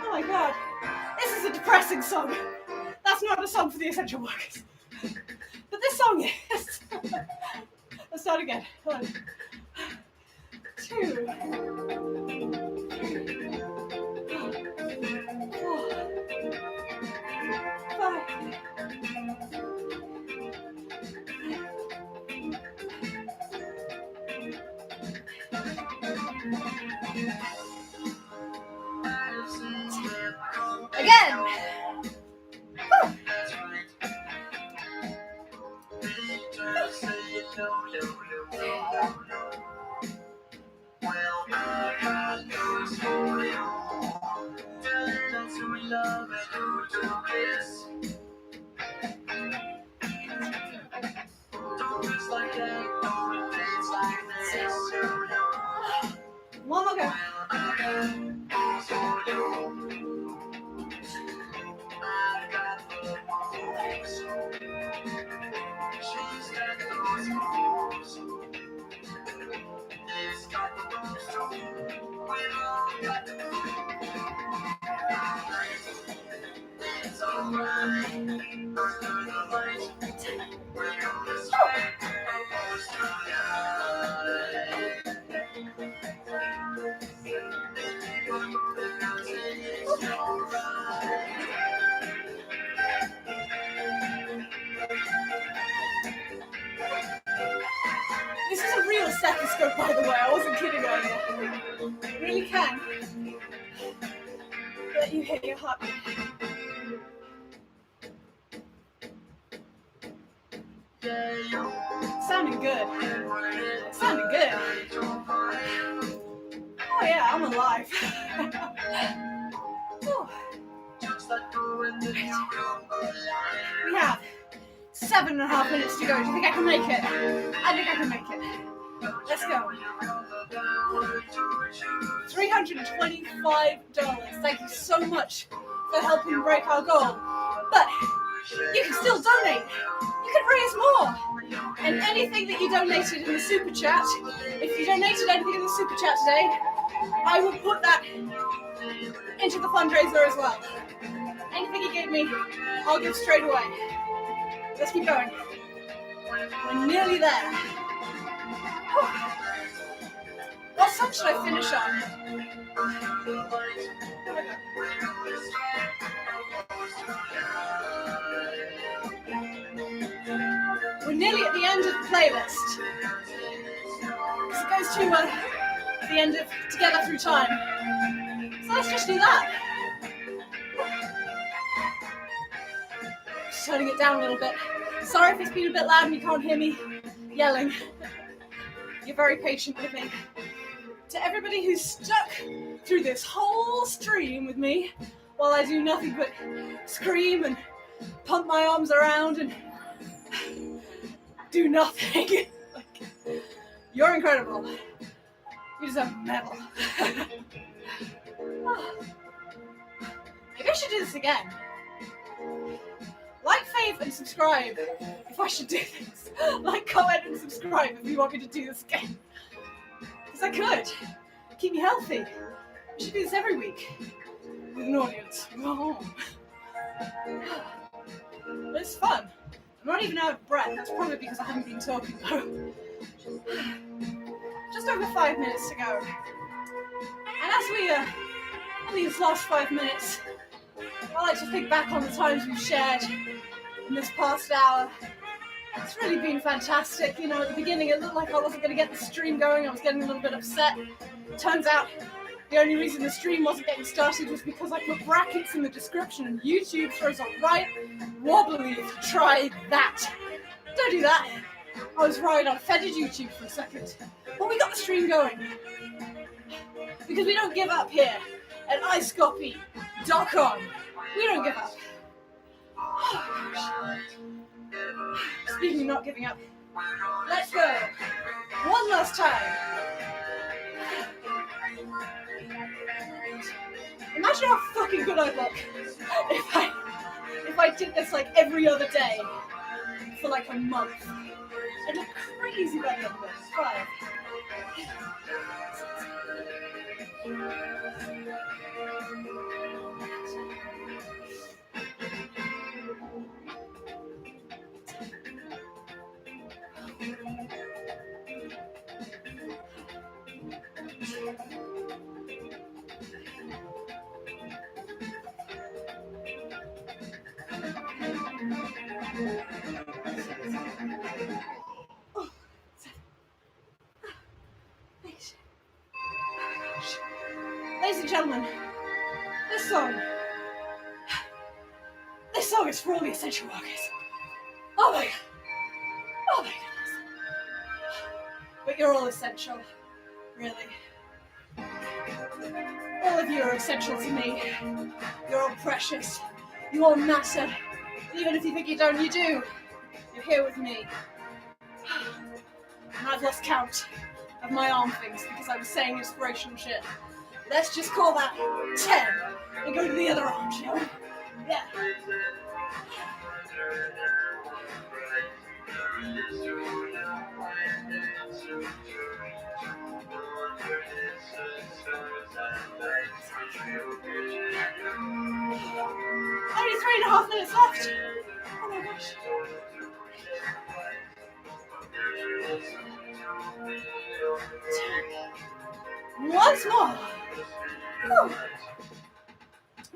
Oh my god. This is a depressing song. That's not a song for the essential workers. But this song is. Let's start again. 1, 2, 4, 5. Again. Woo. One more go. This is a real stethoscope, by the way. I wasn't kidding earlier. It really can let you hear your heartbeat. Sounding good. Sounding good. Oh yeah, I'm alive. Oh. We have 7.5 minutes to go. Do you think I can make it? I think I can make it. Let's go. $325. Thank you so much for helping break our goal. But you can still donate. You can raise more. And anything that you donated in the super chat, if you donated anything in the super chat today, I will put that into the fundraiser as well. Anything you gave me, I'll give straight away. Let's keep going. We're nearly there. What song should I finish on? We're nearly at the end of the playlist. Because it goes to the end of Together Through Time. So let's just do that. Just turning it down a little bit. Sorry if it's been a bit loud and you can't hear me yelling. You're very patient with me. To everybody who's stuck through this whole stream with me while I do nothing but scream and pump my arms around and do nothing. You're incredible. You deserve a medal. Maybe I should do this again. Like, fave, and subscribe if I should do this. Like, comment, and subscribe if you want me to do this again. Because I could. Keep me healthy. We should do this every week. With an audience. Oh. But it's fun. I'm not even out of breath. That's probably because I haven't been talking though. Just over 5 minutes to go. And as we, in these last 5 minutes, I like to think back on the times we've shared in this past hour. It's really been fantastic. You know, at the beginning it looked like I wasn't going to get the stream going. I was getting a little bit upset. Turns out the only reason the stream wasn't getting started was because I put brackets in the description and YouTube throws a right wobbly if you try that. Don't do that. I was right, I offended YouTube for a second. But we got the stream going. Because we don't give up here at icecopy.com. We don't give up. Speaking of not giving up, let's go. One last time. Imagine how fucking good I'd look if I did this like every other day for like a month. I'd look crazy by the end of this. 5. Ladies and gentlemen, this song is for all the essential workers. Oh my god. Oh my goodness. But you're all essential, really. All of you are essential to me. You're all precious. You all matter. Even if you think you don't, you do. You're here with me. And I've lost count of my arm things because I was saying inspirational shit. Let's just call that 10 and go to the other arm, shall we? Yeah. Only 3.5 minutes left. Oh my gosh. Once more. Whew.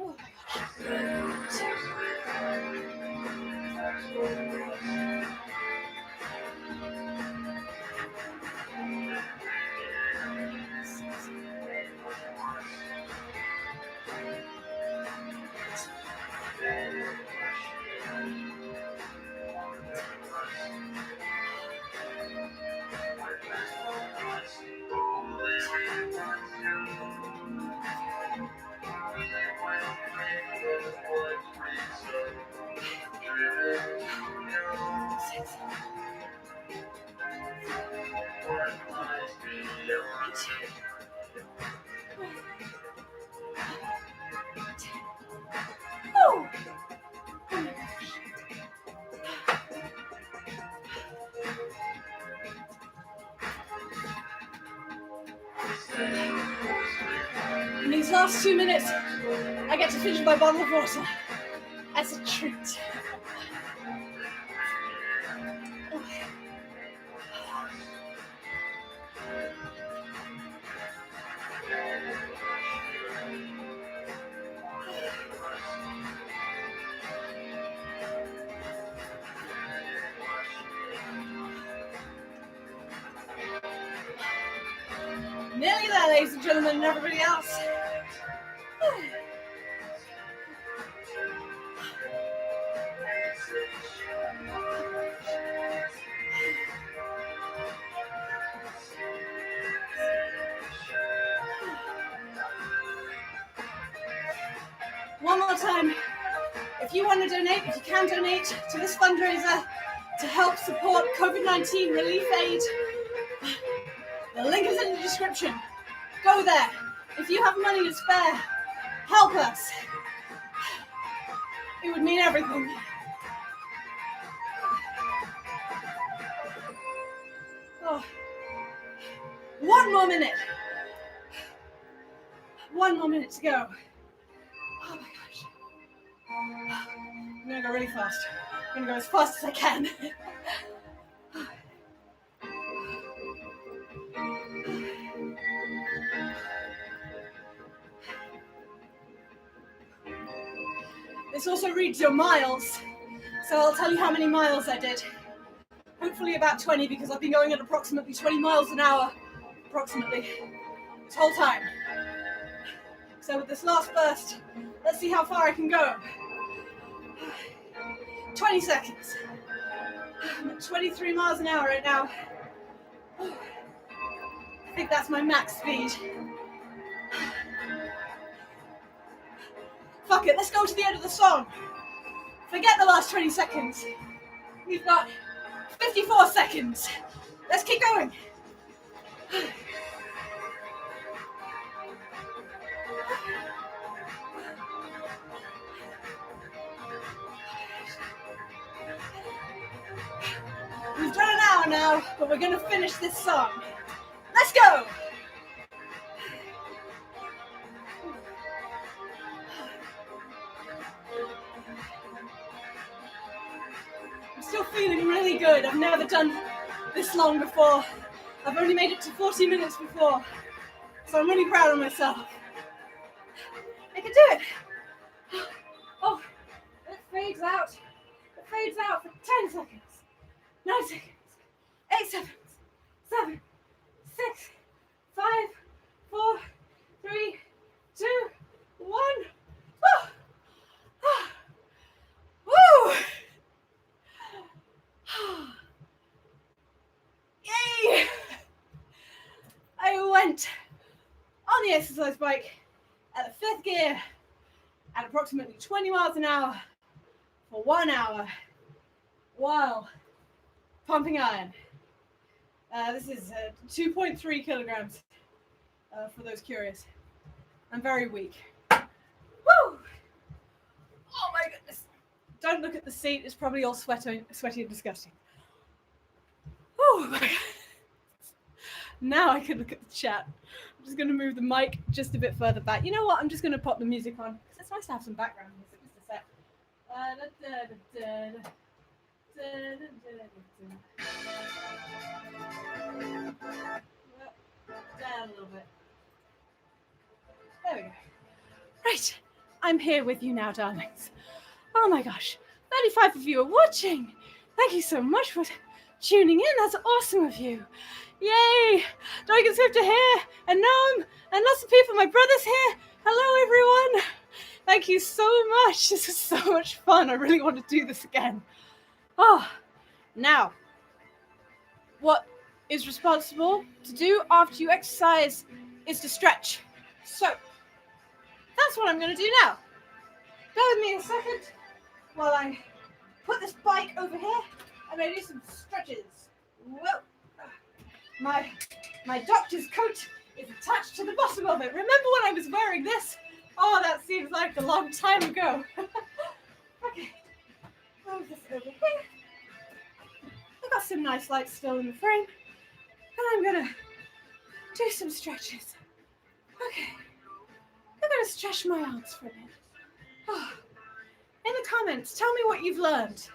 Oh my gosh. In these last 2 minutes, I get to finish my bottle of water. That's a treat. Nearly there, ladies and gentlemen, and everybody else. One more time, if you want to donate, if you can donate to this fundraiser to help support COVID-19 relief aid, the link is in the description. Go there. If you have money to spare, help us. It would mean everything. Oh. One more minute. One more minute to go. Oh my gosh. I'm gonna go really fast. I'm gonna go as fast as I can. This also reads your miles, so I'll tell you how many miles I did. Hopefully about 20, because I've been going at approximately 20 miles an hour, approximately, this whole time. So with this last burst, let's see how far I can go. 20 seconds. I'm at 23 miles an hour right now. I think that's my max speed. Fuck it, let's go to the end of the song. Forget the last 20 seconds. We've got 54 seconds. Let's keep going. We've done an hour now, but we're gonna finish this song. Let's go! I'm still feeling really good. I've never done this long before. I've only made it to 40 minutes before. So I'm really proud of myself. I can do it. Oh, it fades out. It fades out for 10 seconds. 9 seconds. 8 seconds. 7, 6, 5, 4, 3, 2, 1. Oh. Oh. Woo! Yay! I went on the exercise bike at the 5th gear at approximately 20 miles an hour for 1 hour while pumping iron. This is 2.3 kilograms for those curious. I'm very weak. Woo! Oh my goodness. Don't look at the seat, it's probably all sweaty and disgusting. Oh my God. Now I can look at the chat. I'm just going to move the mic just a bit further back. You know what? I'm just going to pop the music on, because it's nice to have some background music. Just a sec. Down a little bit. There we go. Right. I'm here with you now, darlings. Oh my gosh. 35 of you are watching. Thank you so much for tuning in. That's awesome of you. Yay! Dragon Swift are here, and Noam, and lots of people. My brother's here. Hello, everyone. Thank you so much. This is so much fun. I really want to do this again. Oh, now, what is responsible to do after you exercise is to stretch. So, that's what I'm going to do now. Bear with me a second while I put this bike over here and I do some stretches. Whoa. My doctor's coat is attached to the bottom of it. Remember when I was wearing this? Oh, that seems like a long time ago. Okay, move this over here. I've got some nice lights still in the frame. And I'm gonna do some stretches. Okay, I'm gonna stretch my arms for a minute. Oh. In the comments, tell me what you've learned.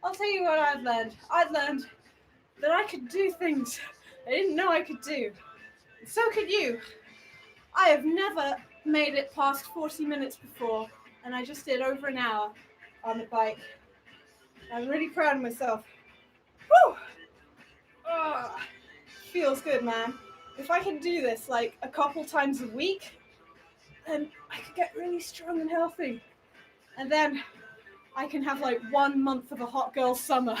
I'll tell you what I've learned. I've learned that I could do things I didn't know I could do. And so could you. I have never made it past 40 minutes before, and I just did over an hour on the bike. I'm really proud of myself. Woo! Oh, feels good, man. If I can do this like a couple times a week, then I could get really strong and healthy. And then I can have like 1 month of a hot girl summer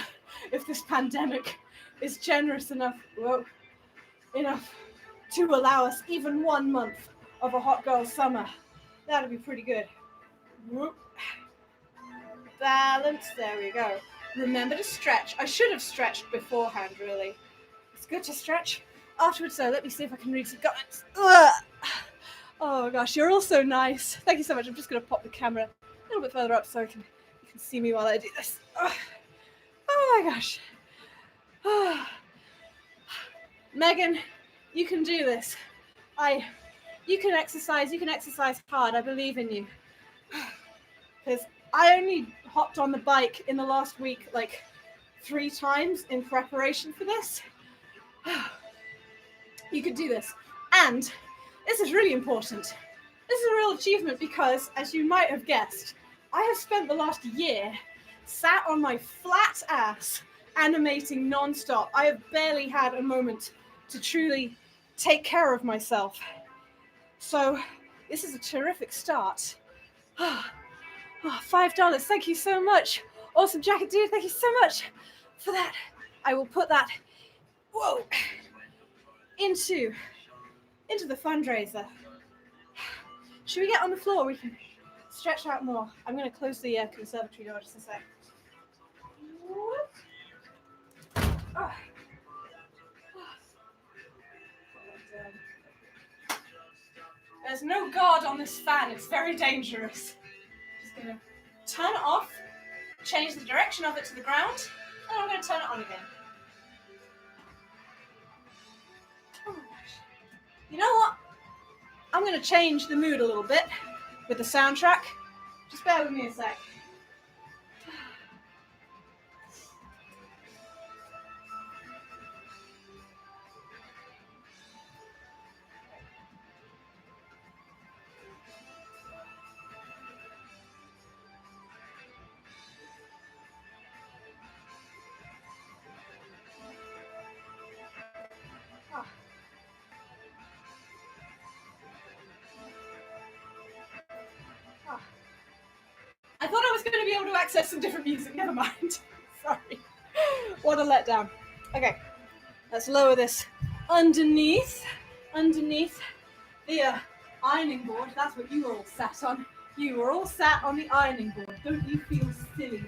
if this pandemic is generous enough to allow us even 1 month of a hot girl summer. That'd be pretty good. Whoop. Balance, there we go. Remember to stretch. I should have stretched beforehand, really. It's good to stretch afterwards, though. Let me see if I can read some comments. Ugh. Oh gosh, you're all so nice. Thank you so much. I'm just going to pop the camera a little bit further up so you can see me while I do this. Ugh. Oh my gosh. Megan, you can do this. You can exercise hard. I believe in you. Because I only hopped on the bike in the last week like 3 times in preparation for this. You could do this. And this is really important. This is a real achievement because, as you might have guessed, I have spent the last year sat on my flat ass animating non-stop. I have barely had a moment to truly take care of myself. So this is a terrific start. $5. Thank you so much. Awesome jacket, dude. Thank you so much for that. I will put that, whoa, into the fundraiser. Should we get on the floor? We can stretch out more. I'm going to close the conservatory door just a sec. Oh. There's no guard on this fan. It's very dangerous. Just going to turn it off, change the direction of it to the ground, and I'm going to turn it on again. Oh my gosh. You know what? I'm going to change the mood a little bit with the soundtrack. Just bear with me a sec. I thought I was going to be able to access some different music. Never mind. Sorry. What a letdown. Okay, let's lower this underneath the ironing board. That's what you were all sat on. You were all sat on the ironing board. Don't you feel silly?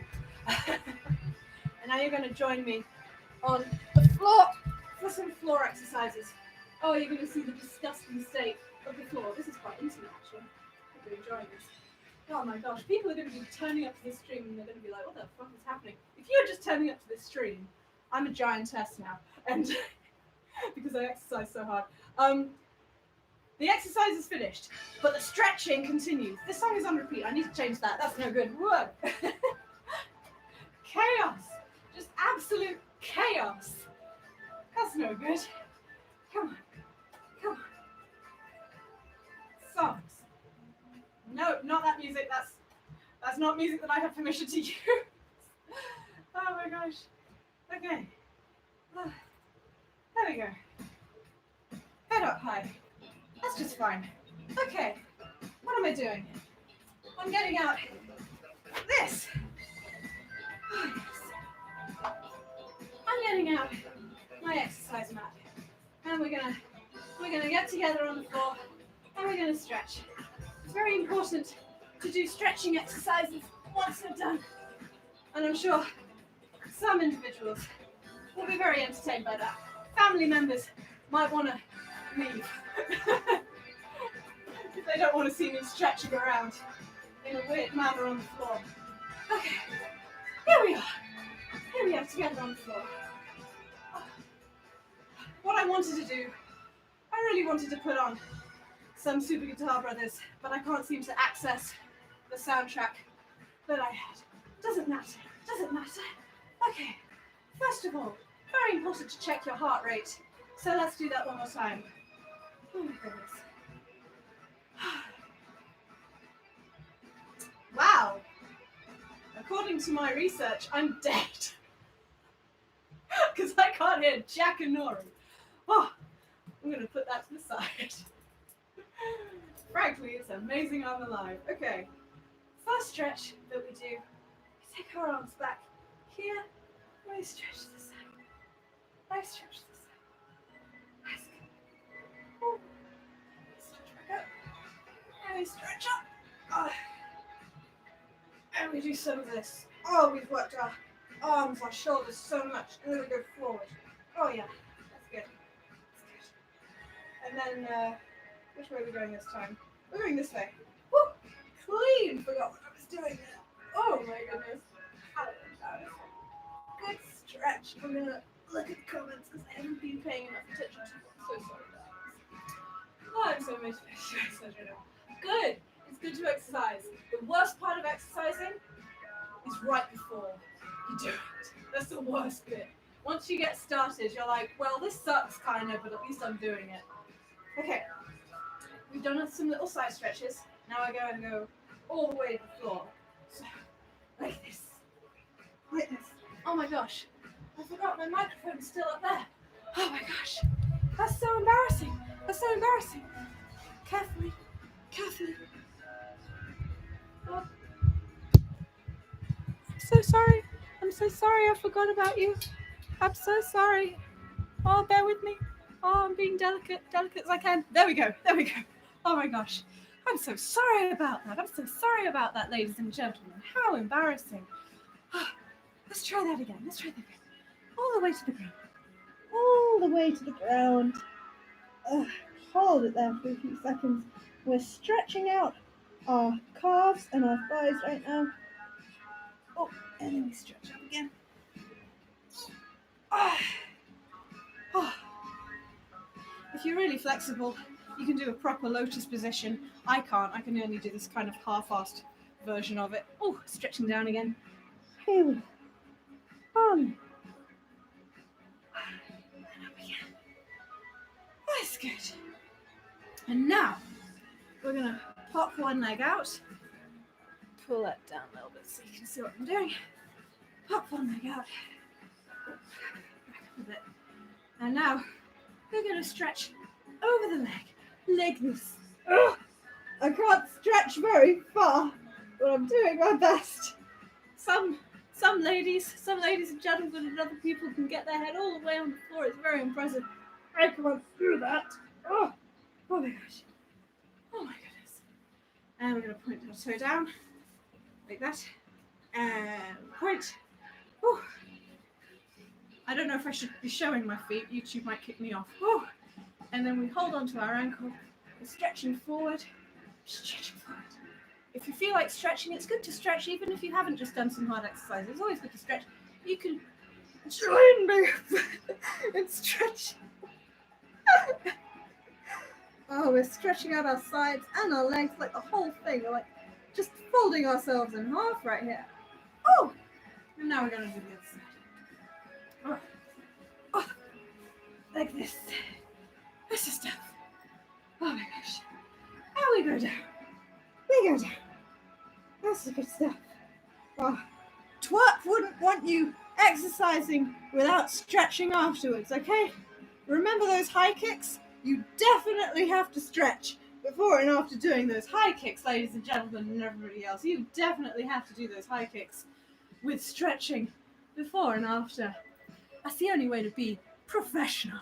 And now you're going to join me on the floor for some floor exercises. Oh, you're going to see the disgusting state of the floor. This is quite intimate, actually. I hope you're enjoying this. Oh my gosh, people are going to be turning up to this stream and they're going to be like, what the fuck is happening? If you're just turning up to this stream, I'm a giantess now, and because I exercise so hard. The exercise is finished, but the stretching continues. This song is on repeat. I need to change that. That's no good. Whoa. Chaos. Just absolute chaos. That's no good. Come on. Come on. Songs. No, not that music. That's not music that I have permission to use. Oh my gosh. Okay. There we go. Head up high. That's just fine. Okay. What am I doing? I'm getting out this. Oh, yes. I'm getting out my exercise mat. And we're gonna get together on the floor and we're gonna stretch. It's very important to do stretching exercises once they're done. And I'm sure some individuals will be very entertained by that. Family members might want to leave if they don't want to see me stretching around in a weird manner on the floor. Okay, here we are. Here we are together on the floor. What I wanted to do, I really wanted to put on some Super Guitar Brothers, but I can't seem to access the soundtrack that I had. Doesn't matter. Doesn't matter. Okay. First of all, very important to check your heart rate. So let's do that one more time. Oh my goodness. Wow. According to my research, I'm dead. Because I can't hear Jack and Nori. Oh, I'm going to put that to the side. Frankly, it's amazing I'm alive. Okay. First stretch that we do, we take our arms back here, we stretch to the side. I stretch to the side. That's good. Ooh. Stretch back up. And we stretch up. Oh. And we do some of this. Oh, we've worked our arms, our shoulders so much. And then we go forward. Oh yeah, that's good. That's good. And then, which way are we going this time? We're going this way. Woo! Clean! Forgot what I was doing there. Oh my goodness. Good stretch. I'm gonna look at the comments because I haven't been paying enough attention to them. So sorry, guys. Oh, I'm so motivated. Good. It's good to exercise. The worst part of exercising is right before you do it. That's the worst bit. Once you get started, you're like, well, this sucks kind of, but at least I'm doing it. Okay. We've done some little side stretches. Now I go all the way to the floor. So my gosh. I forgot my microphone's still up there. Oh my gosh. That's so embarrassing. That's so embarrassing. Carefully. Carefully. Oh. I'm so sorry. I'm so sorry I forgot about you. I'm so sorry. Oh, bear with me. Oh, I'm being delicate as I can. There we go. There we go. Oh my gosh. I'm so sorry about that. I'm so sorry about that, ladies and gentlemen. How embarrassing. Let's try that again. Let's try that again. All the way to the ground. All the way to the ground. Hold it there for a few seconds. We're stretching out our calves and our thighs right now. Oh, and then we stretch up again. Oh. If you're really flexible, you can do a proper lotus position. I can't. I can only do this kind of half-assed version of it. Oh, stretching down again. Here we go. That's good. And now we're gonna pop one leg out. Pull that down a little bit so you can see what I'm doing. Pop one leg out. Back up a bit. And now we're gonna stretch over the leg, like this. Ugh, I can't stretch very far, but I'm doing my best. Some ladies and gentlemen and other people can get their head all the way on the floor. It's very impressive. I can't do that. Oh my gosh. Oh my goodness. And we're gonna point our toe down, like that. And point. Whew. I don't know if I should be showing my feet. YouTube might kick me off. Whew. And then we hold on to our ankle. We're stretching forward. Stretching forward. If you feel like stretching, it's good to stretch even if you haven't just done some hard exercises. It's always good to stretch. You can join me and stretch. Oh, we're stretching out our sides and our legs, like the whole thing. We're like just folding ourselves in half right here. Oh! And now we're going to do the other side. Oh. Like this. This is tough. Oh my gosh. And we go down. We go down. That's the good stuff. Oh. TWRP wouldn't want you exercising without stretching afterwards, okay? Remember those high kicks? You definitely have to stretch before and after doing those high kicks, ladies and gentlemen, and everybody else. You definitely have to do those high kicks with stretching before and after. That's the only way to be professional.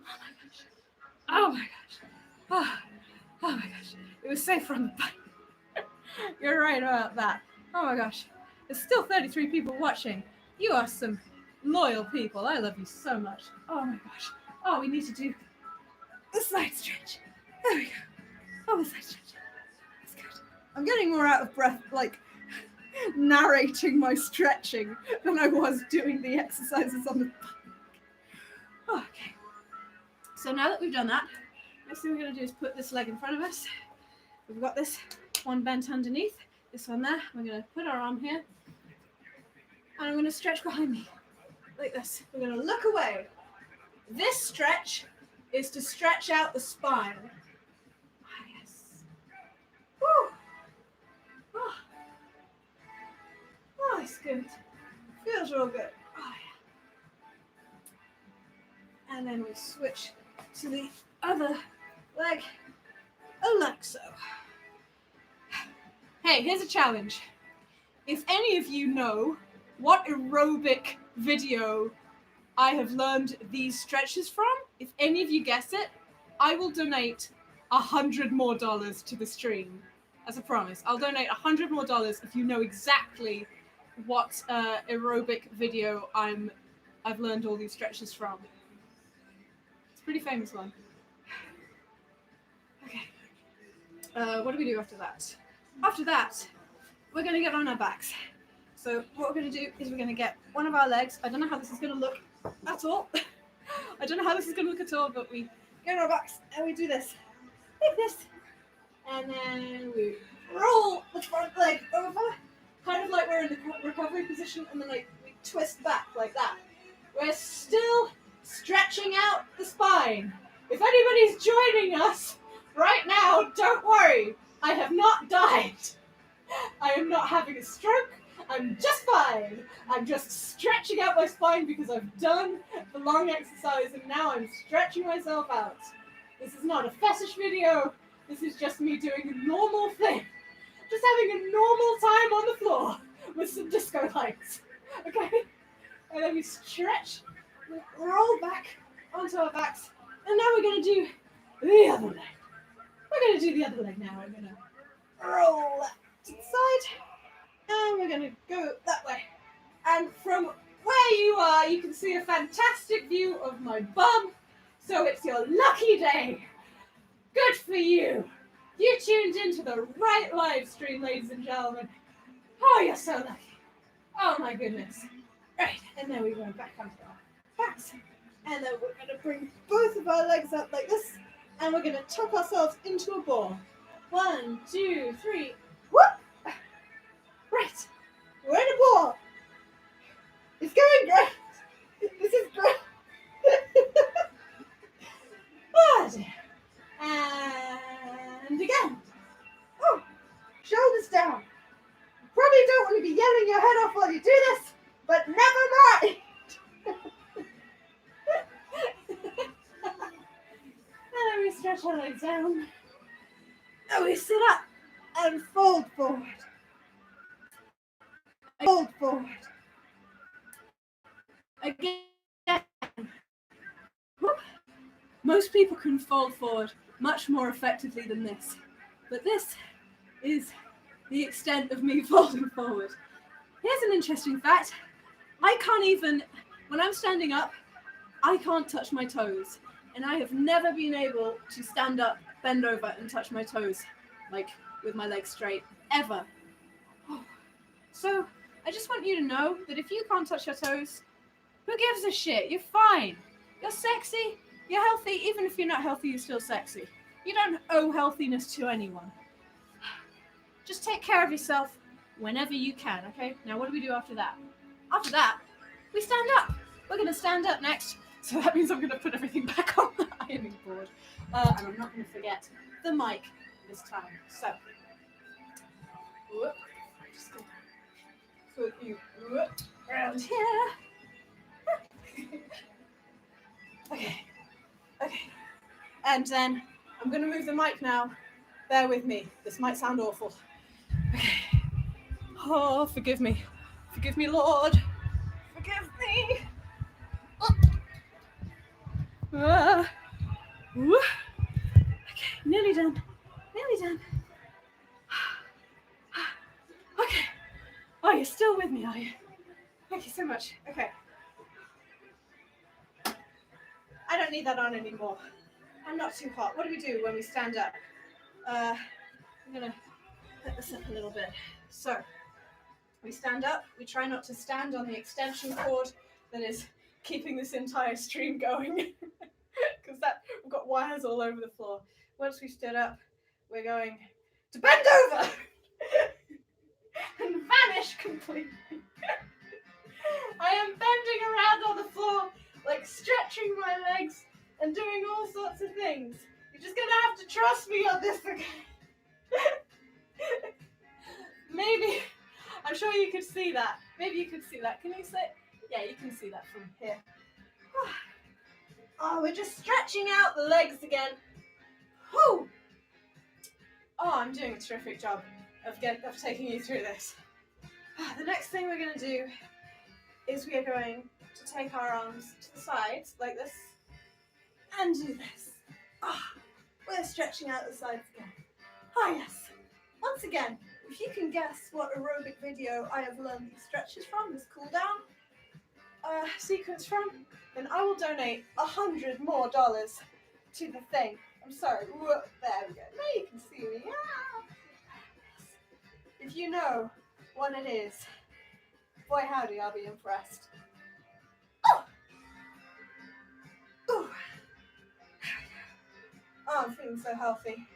Oh my gosh. Oh my gosh. Oh my gosh. It was safe from the bike. You're right about that. Oh my gosh. There's still 33 people watching. You are some loyal people. I love you so much. Oh my gosh. Oh, we need to do the side stretch. There we go. Oh, the side stretch. That's good. I'm getting more out of breath, like narrating my stretching than I was doing the exercises on the bike. Oh, okay. So now that we've done that, next thing we're going to do is put this leg in front of us. We've got this one bent underneath, this one there. We're going to put our arm here. And I'm going to stretch behind me, like this. We're going to look away. This stretch is to stretch out the spine. Ah, yes. Woo! Oh, it's good. Feels real good. Oh, yeah. And then we switch to the other leg, like so. Hey, here's a challenge. If any of you know what aerobic video I have learned these stretches from, if any of you guess it, I will donate $100 more to the stream. As a promise, I'll donate $100 more if you know exactly what aerobic video I've learned all these stretches from. It's a pretty famous one. Okay. What do we do after that? After that, we're going to get on our backs. So what we're going to do is we're going to get one of our legs. I don't know how this is going to look at all. I don't know how this is going to look at all, but we get on our backs and we do this. Like this. And then we roll the front leg over, kind of like we're in the recovery position, and then like we twist back like that. We're still stretching out the spine. If anybody's joining us right now, don't worry. I have not died. I am not having a stroke. I I'm just fine. I'm just stretching out my spine because I've done the long exercise and now I'm stretching myself out. This is not a fetish video. This is just me doing a normal thing. Just having a normal time on the floor with some disco lights. Okay? And then we stretch, we roll back onto our backs, and now we're going to do the other leg. We're going to do the other leg now. I'm going to roll that to the side, and we're going to go that way. And from where you are, you can see a fantastic view of my bum, so it's your lucky day. Good for you. You tuned into the right live stream, ladies and gentlemen. Oh, you're so lucky. Oh my goodness. Right, and then we go back onto our backs. And then we're going to bring both of our legs up like this. And we're going to tuck ourselves into a ball. 1, 2, 3. Whoop! Right. We're in a ball. It's going great. This is great. Oh dear. And again. Oh, shoulders down. You probably don't want to be yelling your head off while you do this, but never mind. And then we stretch our legs down. And we sit up and fold forward. Fold forward. Again. Whoop. Most people can fold forward much more effectively than this, but this is the extent of me folding forward. Here's an interesting fact. I can't even, when I'm standing up, I can't touch my toes. And I have never been able to stand up, bend over, and touch my toes, like with my legs straight, ever. So I just want you to know that if you can't touch your toes, who gives a shit? You're fine. You're sexy. You're healthy. Even if you're not healthy, you're still sexy. You don't owe healthiness to anyone. Just take care of yourself whenever you can, okay? Now, what do we do after that? After that, we stand up. We're going to stand up next. So that means I'm going to put everything back on the ironing board. And I'm not going to forget the mic this time. So, whoop, I'm just going to put you whoop, around here. Okay. And then I'm going to move the mic now. Bear with me. This might sound awful. Okay. Oh, forgive me. Forgive me, Lord. Forgive me. Oh. Okay, nearly done. Okay. Oh, you're still with me, are you? Thank you so much. Okay. I don't need that on anymore. I'm not too hot. What do we do when we stand up? I'm going to put this up a little bit. So, we stand up. We try not to stand on the extension cord that is keeping this entire stream going. Because we've got wires all over the floor. Once we stood up, we're going to bend over and vanish completely. I am bending around on the floor, like stretching my legs and doing all sorts of things. You're just going to have to trust me on this, okay? Maybe, I'm sure you could see that. Maybe you could see that. Can you see? Yeah, you can see that from here. Oh, we're just stretching out the legs again. Whew. Oh, I'm doing a terrific job of taking you through this. The next thing we're going to do is we are going to take our arms to the sides like this and do this. We're stretching out the sides again. Yes. Once again, if you can guess what aerobic video I have learned these stretches from, this cool down sequence from, then I will donate $100 more to the thing. I'm sorry. Whoa, there we go. Now you can see me. If you know what it is, boy howdy, I'll be impressed. Oh, I'm feeling so healthy.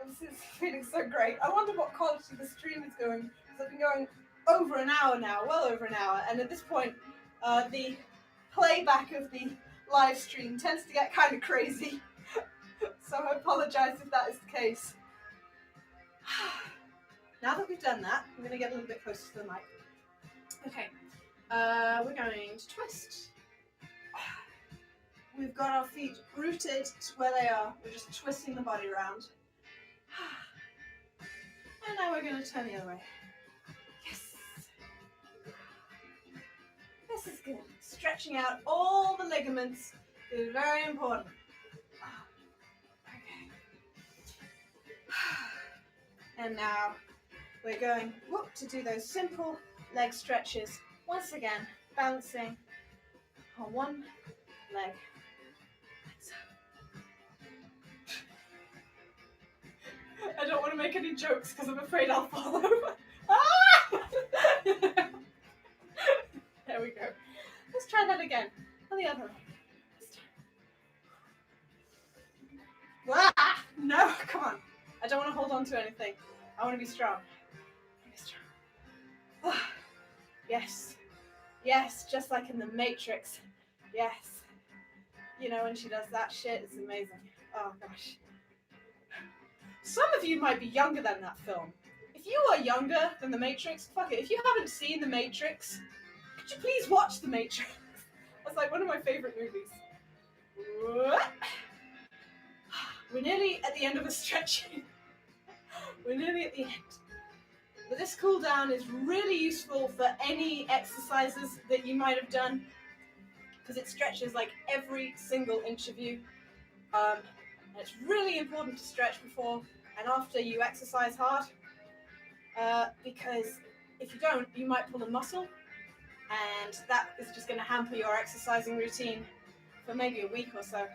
I'm feeling so great. I wonder what quality the stream is going, because I've been going over an hour now, well over an hour, and at this point, the playback of the live stream tends to get kind of crazy. So I apologize if that is the case. Now that we've done that, I'm going to get a little bit closer to the mic. Okay, we're going to twist. We've got our feet rooted to where they are. We're just twisting the body around. And now we're going to turn the other way. Yes. This is good. Stretching out all the ligaments is very important. Okay. And now we're going to do those simple leg stretches. Once again, balancing on one leg. I don't want to make any jokes because I'm afraid I'll fall over. Ah! There we go. Let's try that again. On the other leg. Ah! No, come on. I don't want to hold on to anything. I want to be strong. Ah. Yes. Yes, just like in The Matrix. Yes. You know, when she does that shit, it's amazing. Oh, gosh. Some of you might be younger than that film. If you are younger than The Matrix, fuck it. If you haven't seen The Matrix, could you please watch The Matrix? That's like one of my favorite movies. We're nearly at the end of the stretching. We're nearly at the end. But this cool down is really useful for any exercises that you might have done because it stretches like every single inch of you. And it's really important to stretch before and after you exercise hard because if you don't, you might pull a muscle and that is just going to hamper your exercising routine for maybe a week or so.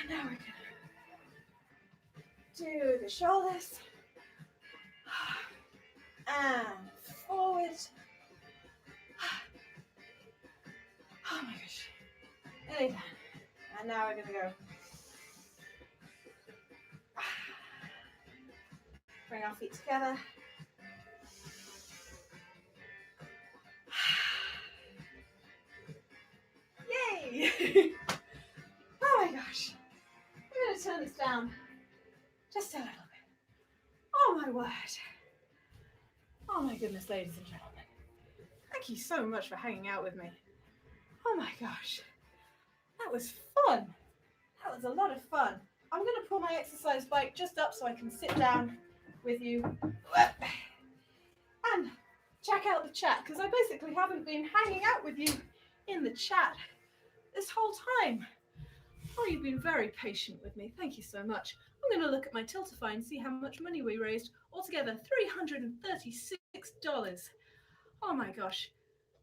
And now we're going to do the shoulders and forward. Oh my gosh. Anytime. And now we're going to go. Bring our feet together. Yay! Oh my gosh. I'm going to turn this down just a little bit. Oh my word. Oh my goodness, ladies and gentlemen. Thank you so much for hanging out with me. Oh my gosh. That was fun. That was a lot of fun. I'm going to pull my exercise bike just up so I can sit down with you and check out the chat because I basically haven't been hanging out with you in the chat this whole time. Oh, you've been very patient with me. Thank you so much. I'm going to look at my Tiltify and see how much money we raised. Altogether, $336. Oh my gosh.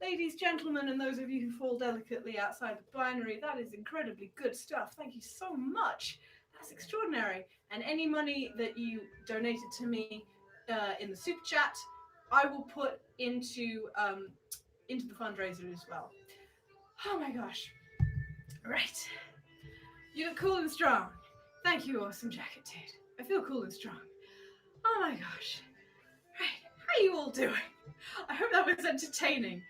Ladies, gentlemen, and those of you who fall delicately outside the binary, that is incredibly good stuff. Thank you so much. That's extraordinary. And any money that you donated to me in the super chat, I will put into the fundraiser as well. Oh my gosh. Right. You look cool and strong. Thank you, awesome jacket dude. I feel cool and strong. Oh my gosh. Right. How are you all doing? I hope that was entertaining.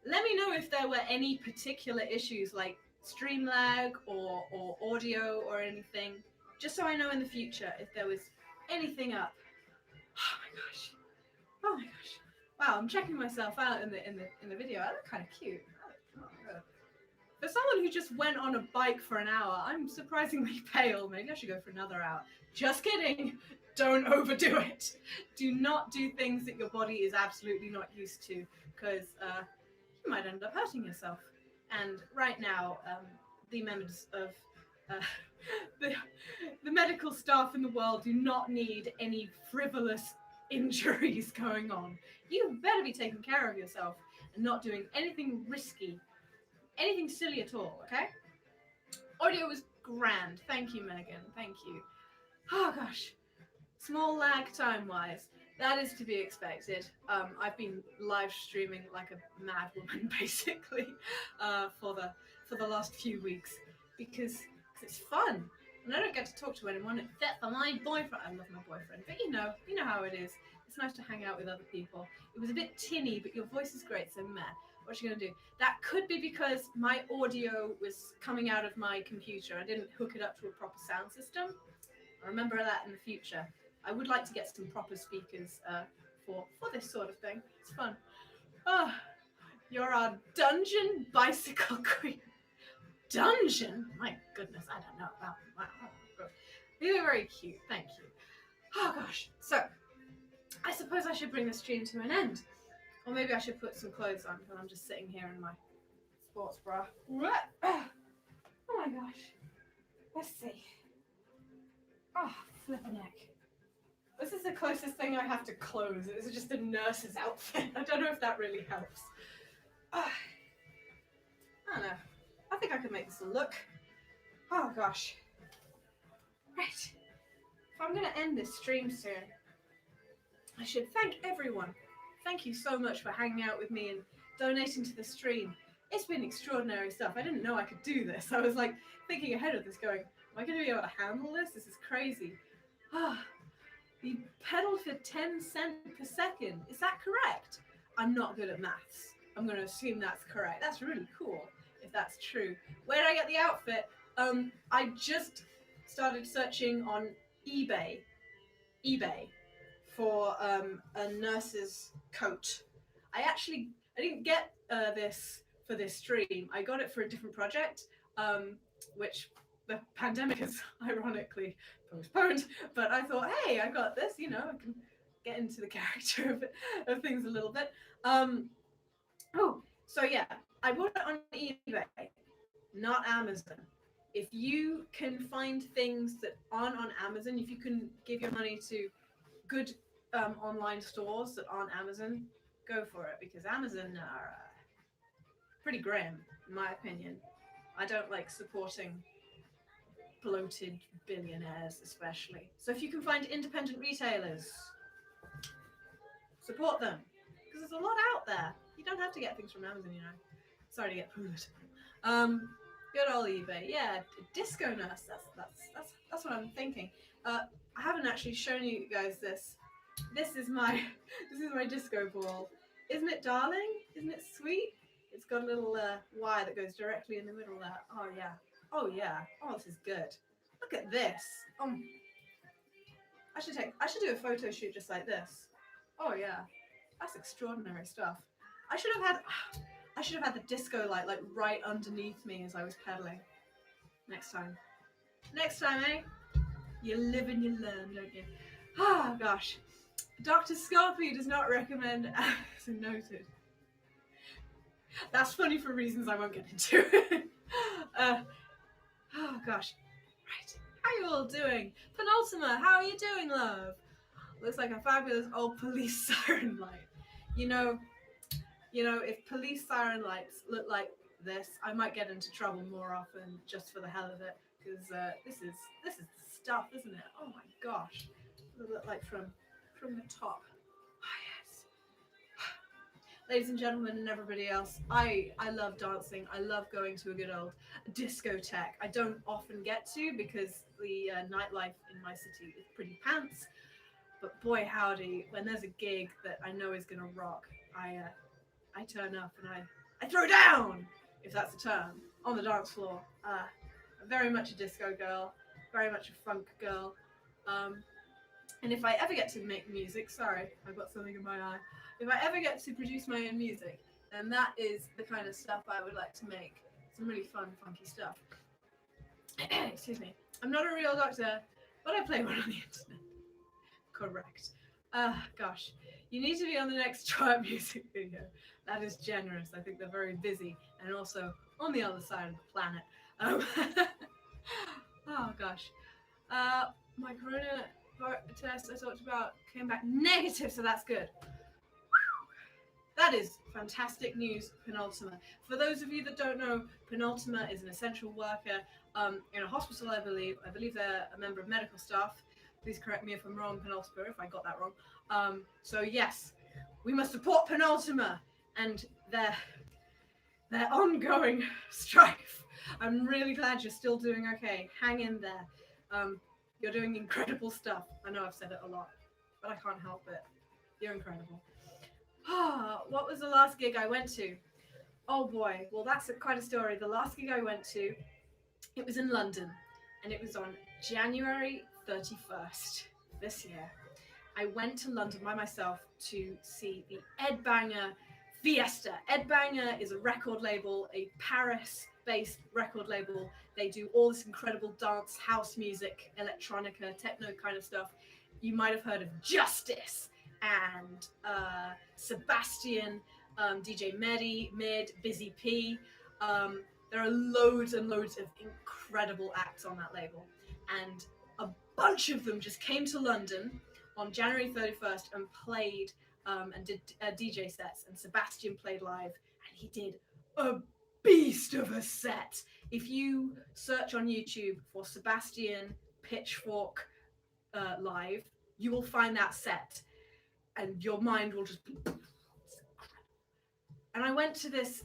Let me know if there were any particular issues like stream lag or audio or anything, just so I know in the future if there was anything up. Oh my gosh. Oh my gosh. Wow, I'm checking myself out in the video. I look kind of cute. Oh, good. For someone who just went on a bike for an hour, I'm surprisingly pale. Maybe I should go for another hour. Just kidding. Don't overdo it. Do not do things that your body is absolutely not used to, because you might end up hurting yourself. And right now, the members of the medical staff in the world do not need any frivolous injuries going on. You better be taking care of yourself and not doing anything risky, anything silly at all, okay? Audio was grand. Thank you, Megan. Thank you. Oh, gosh. Small lag time-wise. That is to be expected. I've been live streaming like a mad woman, basically, for the last few weeks because it's fun, and I don't get to talk to anyone except for my boyfriend. I love my boyfriend, but you know how it is. It's nice to hang out with other people. It was a bit tinny, but your voice is great, so meh. What you gonna do? That could be because my audio was coming out of my computer. I didn't hook it up to a proper sound system. I'll remember that in the future. I would like to get some proper speakers for this sort of thing. It's fun. Oh, you're our dungeon bicycle queen. Dungeon? My goodness, I don't know about that. You were very cute, thank you. Oh gosh, so I suppose I should bring the stream to an end. Or maybe I should put some clothes on because I'm just sitting here in my sports bra. Oh my gosh. Let's see. Oh, flippin' heck. This is the closest thing I have to clothes. It's just a nurse's outfit. I don't know if that really helps. I don't know. I think I could make this a look. Oh gosh. Right. If I'm going to end this stream soon, I should thank everyone. Thank you so much for hanging out with me and donating to the stream. It's been extraordinary stuff. I didn't know I could do this. I was like thinking ahead of this going, am I going to be able to handle this? This is crazy. You pedaled for 10 cents per second. Is that correct? I'm not good at maths. I'm going to assume that's correct. That's really cool if that's true. Where did I get the outfit? I just started searching on eBay for a nurse's coat. I didn't get this for this stream. I got it for a different project, which the pandemic has ironically postponed. But I thought, hey, I got this. You know, I can get into the character of things a little bit. So yeah, I bought it on eBay, not Amazon. If you can find things that aren't on Amazon, if you can give your money to good online stores that aren't Amazon, go for it, because Amazon are pretty grim, in my opinion. I don't like supporting bloated billionaires, especially. So if you can find independent retailers, support them, because there's a lot out there. You don't have to get things from Amazon, you know. Sorry to get political. Good old eBay, yeah. Disco nurse. That's what I'm thinking. I haven't actually shown you guys this. This is my disco ball. Isn't it darling? Isn't it sweet? It's got a little wire that goes directly in the middle there. Oh yeah. Oh yeah. Oh, this is good. Look at this. I should do a photo shoot just like this. Oh yeah. That's extraordinary stuff. I should have had the disco light like right underneath me as I was pedaling. Next time, eh? You live and you learn, don't you? Oh gosh. Dr. Scarpy does not recommend as noted. That's funny for reasons I won't get into. Oh gosh. Right. How are you all doing? Penultima, how are you doing, love? Looks like a fabulous old police siren light. You know, if police siren lights look like this, I might get into trouble more often just for the hell of it, because this is stuff, isn't it? Oh my gosh. What does it look like from the top? Oh yes. Ladies and gentlemen and everybody else, I love dancing. I love going to a good old discotheque. I don't often get to because the nightlife in my city is pretty pants. But boy howdy, when there's a gig that I know is gonna rock, I turn up and I throw down, if that's a term, on the dance floor. I'm very much a disco girl, very much a funk girl. And if I ever get to make music, sorry, I've got something in my eye. If I ever get to produce my own music, then that is the kind of stuff I would like to make. Some really fun, funky stuff. Excuse me. I'm not a real doctor, but I play one on the internet. Correct. Gosh. You need to be on the next TWRP music video. That is generous. I think they're very busy and also on the other side of the planet. Oh gosh. My corona test I talked about came back negative, so that's good. That is fantastic news, Penultima. For those of you that don't know, Penultima is an essential worker in a hospital, I believe. I believe they're a member of medical staff. Please correct me if I'm wrong, Penultima, if I got that wrong. So yes, we must support Penultima and their ongoing strife. I'm really glad you're still doing okay. Hang in there. You're doing incredible stuff. I know I've said it a lot, but I can't help it. You're incredible. What was the last gig I went to? Oh boy, well that's quite a story. The last gig I went to, it was in London, and it was on January 31st this year. I went to London by myself to see the Ed Banger Fiesta. Ed Banger is a record label, a Paris-based record label. They do all this incredible dance, house music, electronica, techno kind of stuff. You might have heard of Justice and Sebastian, DJ Mid, Busy P. There are loads and loads of incredible acts on that label. And a bunch of them just came to London on January 31st and played and did DJ sets, and Sebastian played live, and he did a beast of a set. If you search on YouTube for Sebastian Pitchfork live, you will find that set, and your mind will just be. And I went to this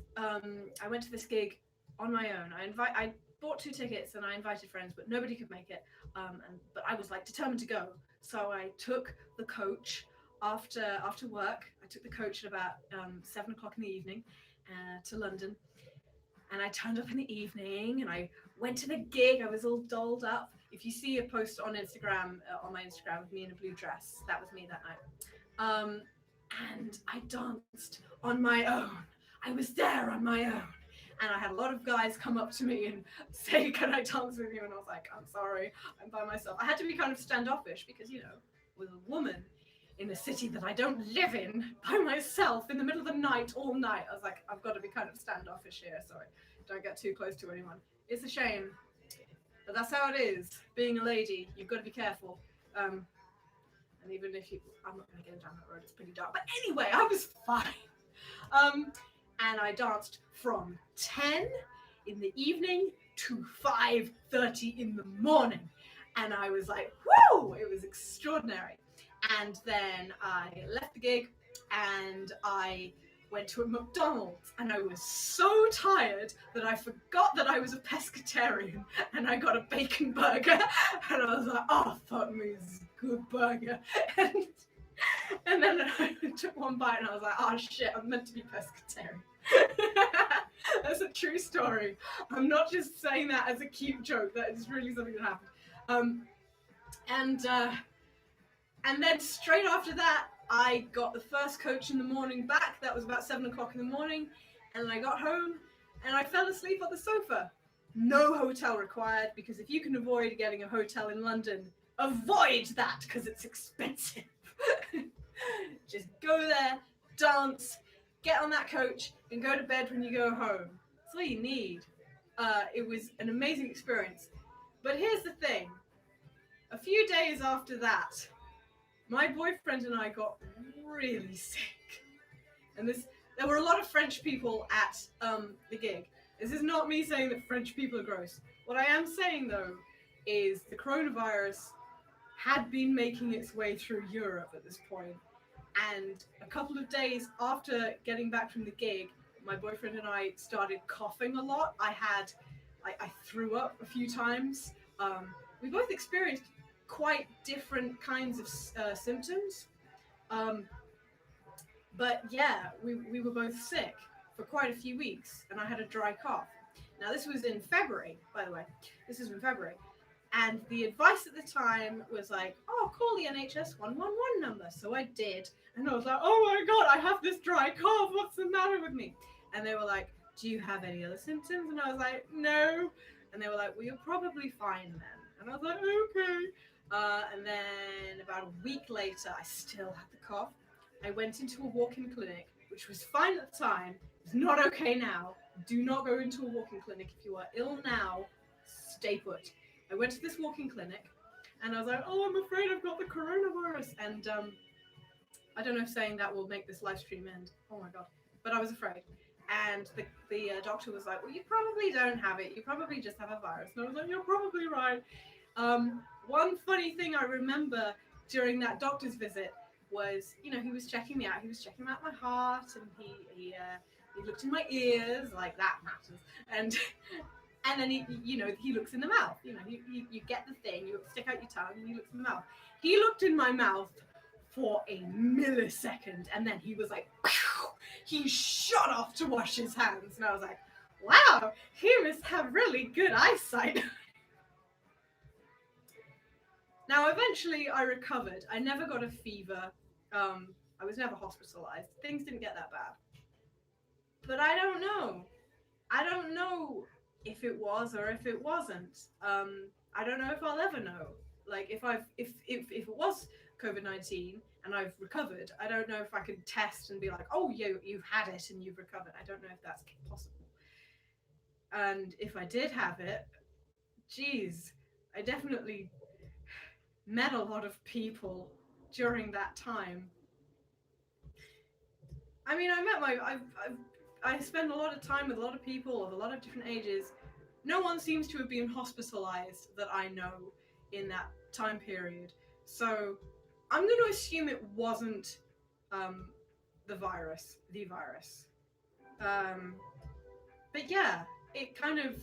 gig on my own. I bought 2 tickets and I invited friends, but nobody could make it. But I was like determined to go, so I took the coach. After work, I took the coach at about 7 o'clock in the evening to London, and I turned up in the evening and I went to the gig. I was all dolled up. If you see a post on Instagram, on my Instagram, with me in a blue dress, that was me that night. And I danced on my own. I was there on my own. And I had a lot of guys come up to me and say, "Can I dance with you?" And I was like, "I'm sorry, I'm by myself." I had to be kind of standoffish because, with a woman in a city that I don't live in by myself in the middle of the night all night, I was like, I've got to be kind of standoffish here, so I don't get too close to anyone. It's a shame, but that's how it is. Being a lady, you've got to be careful. And even if I'm not going to get down that road, it's pretty dark. But anyway, I was fine. And I danced from 10 in the evening to 5:30 in the morning. And I was like, whoo, it was extraordinary. And then I left the gig and I went to a McDonald's, and I was so tired that I forgot that I was a pescatarian, and I got a bacon burger, and I was like, oh, fuck me, this is a good burger. And then I took one bite and I was like, oh shit, I'm meant to be pescatarian. That's a true story. I'm not just saying that as a cute joke, that is really something that happened. And then straight after that, I got the first coach in the morning back. That was about 7 o'clock in the morning. And I got home and I fell asleep on the sofa. No hotel required, because if you can avoid getting a hotel in London, avoid that, because it's expensive. Just go there, dance, get on that coach, and go to bed when you go home. That's all you need. It was an amazing experience. But here's the thing. A few days after that, my boyfriend and I got really sick. And there were a lot of French people at the gig. This is not me saying that French people are gross. What I am saying, though, is the coronavirus had been making its way through Europe at this point. And a couple of days after getting back from the gig, my boyfriend and I started coughing a lot. I threw up a few times. We both experienced quite different kinds of symptoms. But yeah, we were both sick for quite a few weeks, and I had a dry cough. Now, this was in February, by the way. This is in February. And the advice at the time was like, oh, call the NHS 111 number. So I did. And I was like, oh my God, I have this dry cough. What's the matter with me? And they were like, do you have any other symptoms? And I was like, no. And they were like, well, you're probably fine then. And I was like, okay. And then about a week later, I still had the cough. I went into a walk-in clinic, which was fine at the time. It's not okay now. Do not go into a walk-in clinic. If you are ill now, stay put. I went to this walk-in clinic, and I was like, oh, I'm afraid I've got the coronavirus. And I don't know if saying that will make this live stream end. Oh my God. But I was afraid. And the doctor was like, well, you probably don't have it. You probably just have a virus. And I was like, you're probably right. One funny thing I remember during that doctor's visit was, he was checking me out. He was checking out my heart, and he looked in my ears, like that matters. And then he looks in the mouth. You get the thing, you stick out your tongue, and he looks in the mouth. He looked in my mouth for a millisecond, and then he was like, whew, he shot off to wash his hands. And I was like, wow, he must have really good eyesight. Now, eventually I recovered. I never got a fever. I was never hospitalized. Things didn't get that bad. but I don't know. I don't know if it was or if it wasn't. I don't know if I'll ever know. Like if it was COVID-19 and I've recovered, I don't know if I could test and be like, oh, you've had it and you've recovered. I don't know if that's possible. And if I did have it, geez, I definitely met a lot of people during that time. I mean, I spend a lot of time with a lot of people of a lot of different ages. No one seems to have been hospitalized that I know in that time period. So I'm going to assume it wasn't the virus. Um, but yeah, it kind of,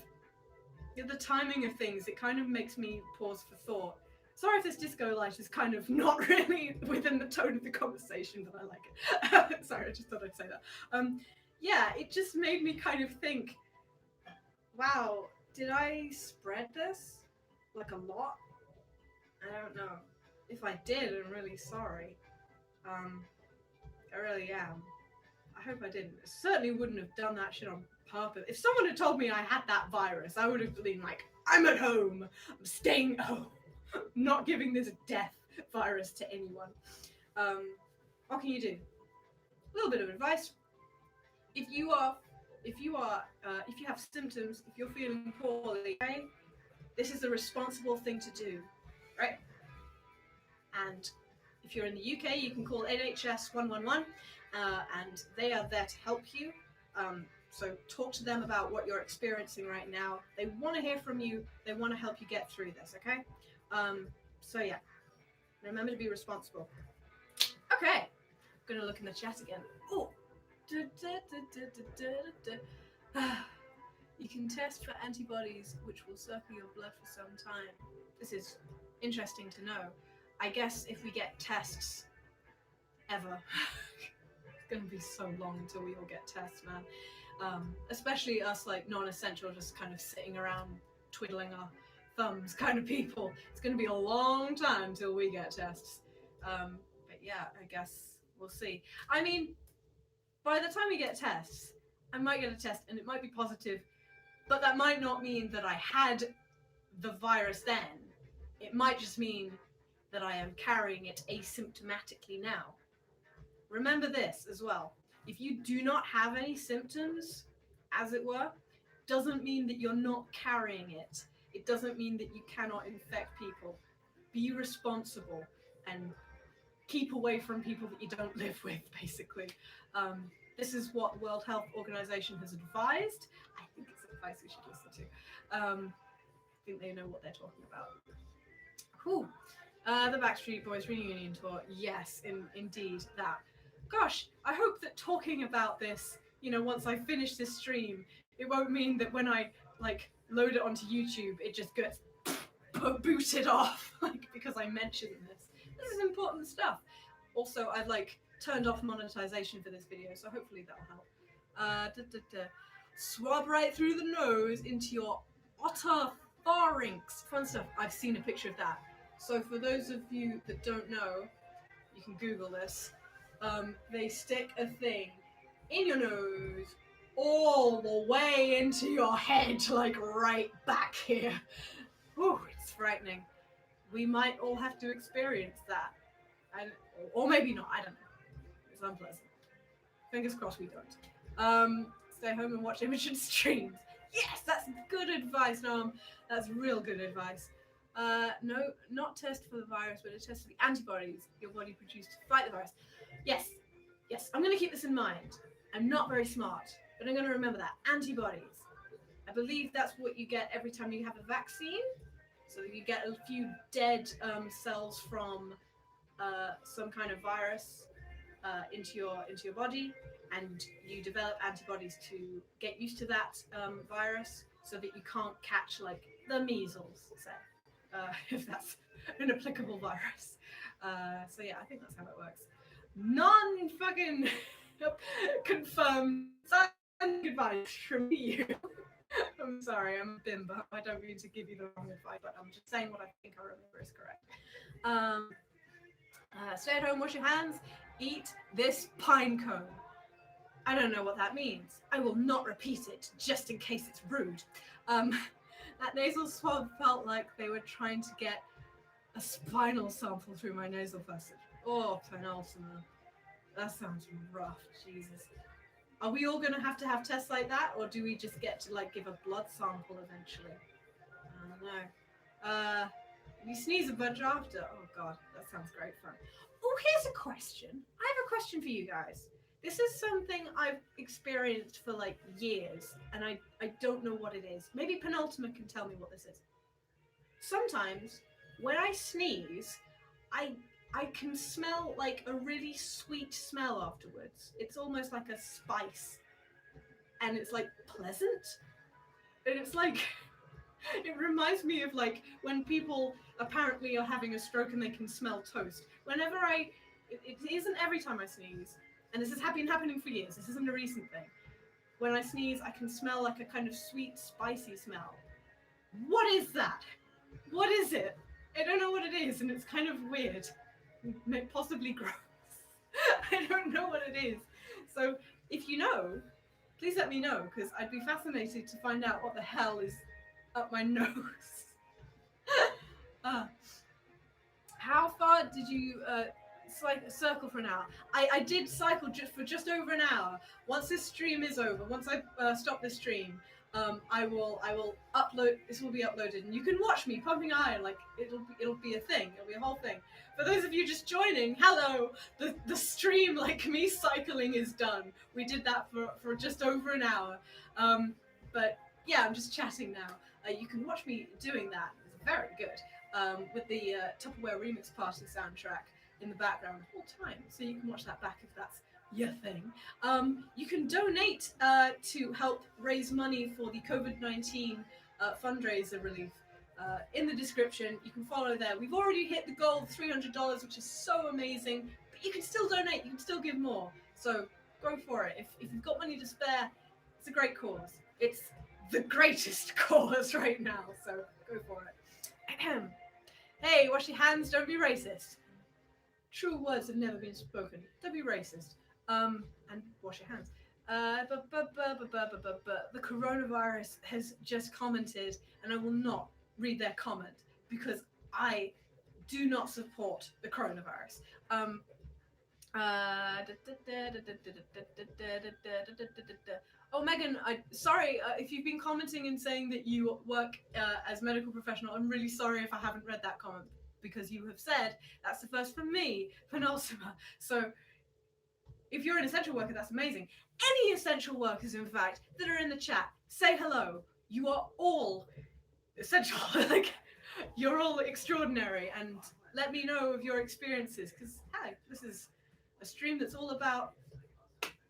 the timing of things, it kind of makes me pause for thought. Sorry if this disco light is kind of not really within the tone of the conversation, but I like it. Sorry, I just thought I'd say that. Yeah, it just made me kind of think, wow, did I spread this? Like a lot? I don't know. If I did, I'm really sorry. I really am. I hope I didn't. I certainly wouldn't have done that shit on purpose. If someone had told me I had that virus, I would have been like, I'm at home. I'm staying at home. I'm not giving this death virus to anyone. What can you do? A little bit of advice. If you have symptoms, if you're feeling poorly, okay, this is a responsible thing to do, right? And if you're in the UK, you can call NHS 111, and they are there to help you. So talk to them about what you're experiencing right now. They want to hear from you. They want to help you get through this, okay? So yeah, remember to be responsible. Okay, I'm gonna look in the chat again. Oh, you can test for antibodies, which will circle your blood for some time. This is interesting to know. I guess if we get tests ever, it's gonna be so long until we all get tests, man. Especially us, like non-essential, just kind of sitting around twiddling our thumbs kind of people. It's gonna be a long time till we get tests. But yeah, I guess we'll see. I mean, by the time we get tests, I might get a test and it might be positive, but that might not mean that I had the virus then. It might just mean that I am carrying it asymptomatically now. Remember this as well. If you do not have any symptoms, as it were, doesn't mean that you're not carrying it. It doesn't mean that you cannot infect people. Be responsible and keep away from people that you don't live with, basically. This is what World Health Organization has advised. I think it's advice we should listen to. I think they know what they're talking about. Cool. The Backstreet Boys reunion tour. Yes, indeed, that. Gosh, I hope that talking about this, once I finish this stream, it won't mean that when I, load it onto YouTube, it just gets booted off, because I mentioned this. This is important stuff. Also, I've, turned off monetization for this video, so hopefully that'll help. Swab right through the nose into your otopharynx. Fun stuff. I've seen a picture of that. So for those of you that don't know, you can Google this. They stick a thing in your nose all the way into your head, right back here. Whew, it's frightening. We might all have to experience that. Or maybe not, I don't know. It's unpleasant. Fingers crossed we don't. Stay home and watch Imogen streams. Yes, that's good advice, Noam. That's real good advice. No, not test for the virus, but a test for the antibodies your body produced to fight the virus. Yes, I'm going to keep this in mind. I'm not very smart, but I'm going to remember that. Antibodies. I believe that's what you get every time you have a vaccine. So you get a few dead cells from some kind of virus into your body, and you develop antibodies to get used to that virus, so that you can't catch the measles, say, if that's an applicable virus. So yeah, I think that's how it works. Non-fucking confirmed advice from you. I'm sorry, I'm a bimbo. I don't mean to give you the wrong advice, but I'm just saying what I think I remember is correct. Stay at home, wash your hands, eat this pine cone. I don't know what that means. I will not repeat it, just in case it's rude. That nasal swab felt like they were trying to get a spinal sample through my nasal passage. Oh, penultimate. That sounds rough, Jesus. Are we all gonna have tests like that, or do we just get to like give a blood sample eventually? I don't know. You sneeze a bunch after. Oh god, that sounds great fun. Oh, here's a question. I have a question for you guys. This is something I've experienced for like years, and I don't know what it is. Maybe Penultimate can tell me what this is. Sometimes when I sneeze, I can smell like a really sweet smell afterwards. It's almost like a spice, and it's like pleasant, and it's like it reminds me of like when people apparently are having a stroke and they can smell toast. Whenever it isn't every time I sneeze, and this has been happening for years. This isn't a recent thing. When I sneeze, I can smell like a kind of sweet, spicy smell. What is that? What is it? I don't know what it is, and it's kind of weird, possibly gross. I don't know what it is. So if you know, please let me know, because I'd be fascinated to find out what the hell is up my nose. How far did you circle for an hour? I did cycle for just over an hour. Once this stream is over, once I stop this stream, I will upload. This will be uploaded, and you can watch me pumping iron. Like it'll be a thing. It'll be a whole thing. For those of you just joining, hello. The stream, like me cycling, is done. We did that for just over an hour. But yeah, I'm just chatting now. You can watch me doing that. It's very good. With the Tupper Ware Remix Party soundtrack in the background all the time, so you can watch that back if that's your thing. You can donate to help raise money for the COVID-19 fundraiser relief in the description. You can follow there. We've already hit the goal of $300, which is so amazing, but you can still donate, you can still give more, so go for it. If you've got money to spare, it's a great cause. It's the greatest cause right now, so go for it. Hey, wash your hands, don't be racist. True words have never been spoken. Don't be racist. And wash your hands. The coronavirus has just commented, and I will not read their comment because I do not support the coronavirus. Oh, Megan, sorry if you've been commenting and saying that you work as a medical professional. I'm really sorry if I haven't read that comment, because you have said that's the first for me, penultima. So if you're an essential worker, that's amazing. Any essential workers, in fact, that are in the chat, say hello. You are all essential. Like, you're all extraordinary, and let me know of your experiences, because hey, this is a stream that's all about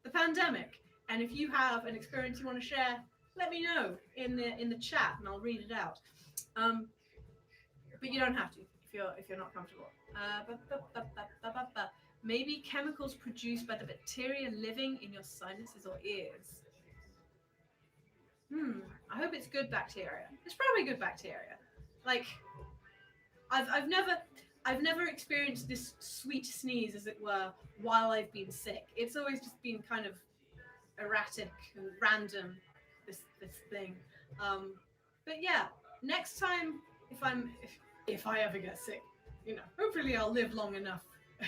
the pandemic. And if you have an experience you want to share, let me know in the chat, and I'll read it out. But you don't have to if you're not comfortable. Maybe chemicals produced by the bacteria living in your sinuses or ears. I hope it's good bacteria. It's probably good bacteria. Like, I've never experienced this sweet sneeze, as it were, while I've been sick. It's always just been kind of erratic and random, this thing. But yeah, next time, if I ever get sick, you know, hopefully I'll live long enough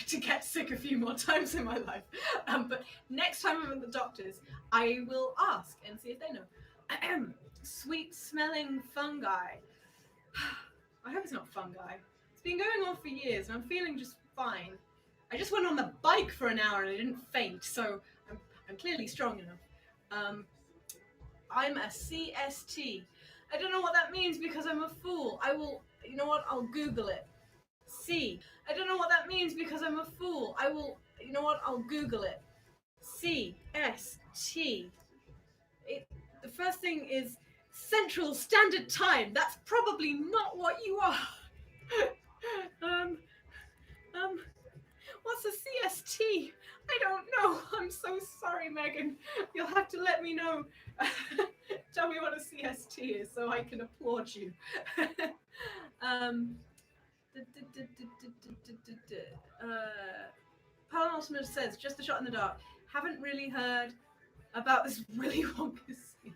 to get sick a few more times in my life. But next time I'm at the doctor's, I will ask and see if they know. Sweet smelling fungi. I hope it's not fungi. It's been going on for years, and I'm feeling just fine. I just went on the bike for an hour and I didn't faint, so I'm clearly strong enough. I'm a CST. I don't know what that means because I'm a fool. You know what? I'll Google it. I don't know what that means because I'm a fool. You know what? I'll Google it. CST. The first thing is Central Standard Time. That's probably not what you are. What's a CST? I don't know. I'm so sorry, Megan. You'll have to let me know. Tell me what a CST is so I can applaud you. Palamosmus says, just a shot in the dark. Haven't really heard about this Willy Wonka scene.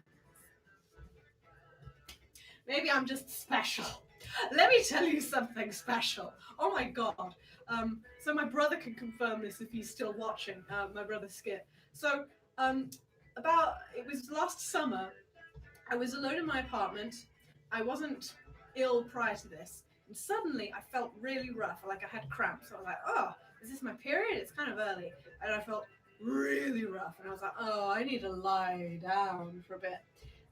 Maybe I'm just special. Let me tell you something special. Oh my god. So my brother can confirm this if he's still watching. My brother Skip. So it was last summer. I was alone in my apartment. I wasn't ill prior to this, and suddenly I felt really rough. Like I had cramps. So I was like, oh, is this my period? It's kind of early, and I felt really rough. And I was like, oh, I need to lie down for a bit.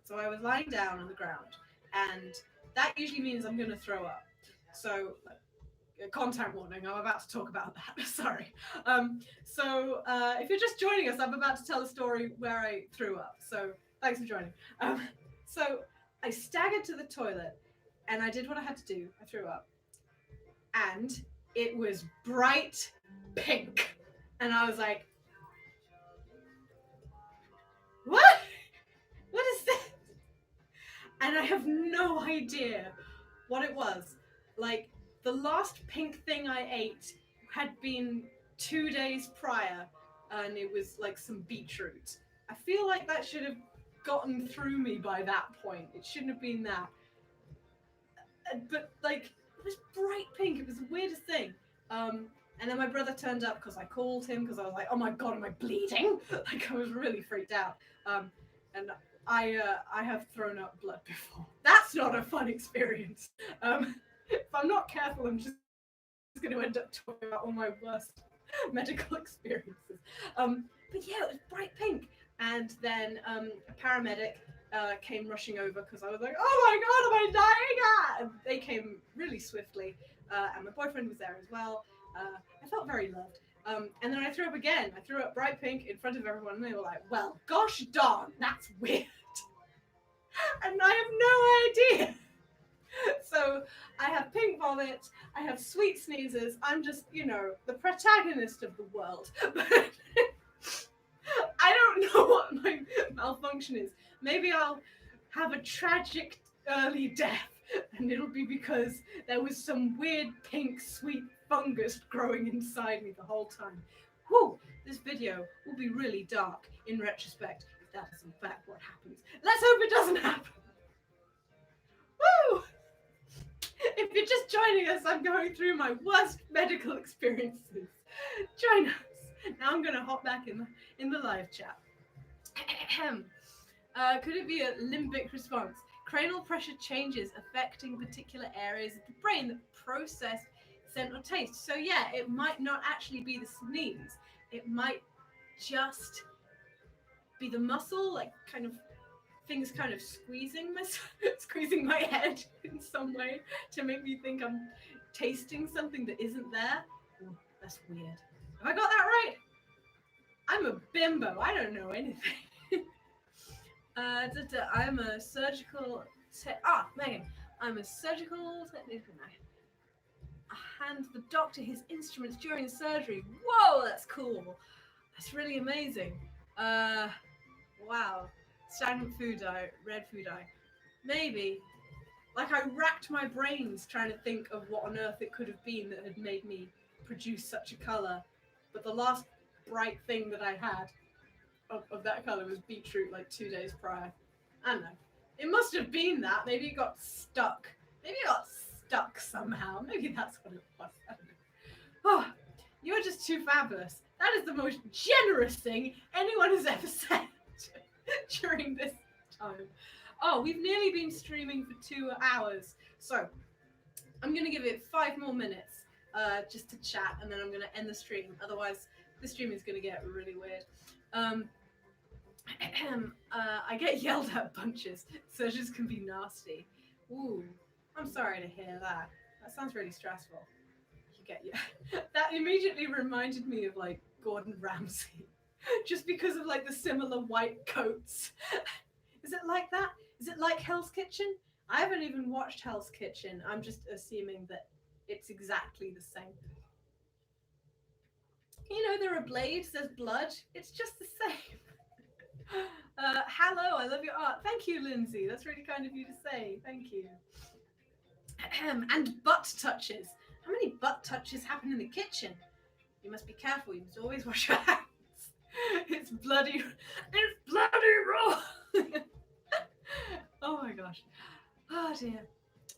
So I was lying down on the ground, and that usually means I'm going to throw up. So, content warning, I'm about to talk about that. Sorry. If you're just joining us, I'm about to tell a story where I threw up. So, thanks for joining. So, I staggered to the toilet, and I did what I had to do. I threw up. And it was bright pink. And I was like, what? What is this? And I have no idea what it was. Like, the last pink thing I ate had been 2 days prior, and it was like some beetroot. I feel like that should have gotten through me by that point. It shouldn't have been that. But, like, it was bright pink. It was the weirdest thing. And then my brother turned up because I called him because I was like, oh my god, am I bleeding? Like, I was really freaked out. And I have thrown up blood before. That's not a fun experience. If I'm not careful, I'm just going to end up talking about all my worst medical experiences. But yeah, it was bright pink. And then a paramedic came rushing over because I was like, oh my god, am I dying? And they came really swiftly. And my boyfriend was there as well. I felt very loved. And then I threw up again. I threw up bright pink in front of everyone, and they were like, well, gosh darn, that's weird. And I have no idea. So I have pink vomit, I have sweet sneezes, I'm just, the protagonist of the world. But I don't know what my malfunction is. Maybe I'll have a tragic early death, and it'll be because there was some weird pink sweet fungus growing inside me the whole time. Whew, this video will be really dark in retrospect, if that is in fact what happens. Let's hope it doesn't happen. Woo! If you're just joining us, I'm going through my worst medical experiences. Join us. Now I'm going to hop back in the live chat. Could it be a limbic response? Cranial pressure changes affecting particular areas of the brain that process scent or taste. So yeah, it might not actually be the sneeze. It might just be the muscle, like kind of things kind of squeezing my head in some way to make me think I'm tasting something that isn't there. Ooh, that's weird. Have I got that right? I'm a bimbo. I don't know anything. I'm a surgical Megan. I'm a surgical technician. I hand the doctor his instruments during the surgery. Whoa, that's cool. That's really amazing. Wow. Stagnant food dye, red food dye. Maybe. Like, I racked my brains trying to think of what on earth it could have been that had made me produce such a colour. But the last bright thing that I had of that colour was beetroot, like 2 days prior. I don't know. It must have been that. Maybe it got stuck. Maybe it got stuck somehow. Maybe that's what it was. I don't know. Oh, you're just too fabulous. That is the most generous thing anyone has ever said during this time. Oh, we've nearly been streaming for 2 hours. So I'm going to give it 5 more minutes just to chat, and then I'm going to end the stream. Otherwise, the stream is going to get really weird. I get yelled at bunches. Surgeons can be nasty. Ooh, I'm sorry to hear that. That sounds really stressful. That immediately reminded me of like Gordon Ramsay, just because of like the similar white coats. Is it like that? Is it like Hell's Kitchen? I haven't even watched Hell's Kitchen. I'm just assuming that it's exactly the same. There are blades, there's blood. It's just the same. Hello, I love your art. Thank you, Lindsay. That's really kind of you to say. Thank you. And butt touches. How many butt touches happen in the kitchen? You must be careful. You must always wash your hands. It's bloody gosh. Oh dear.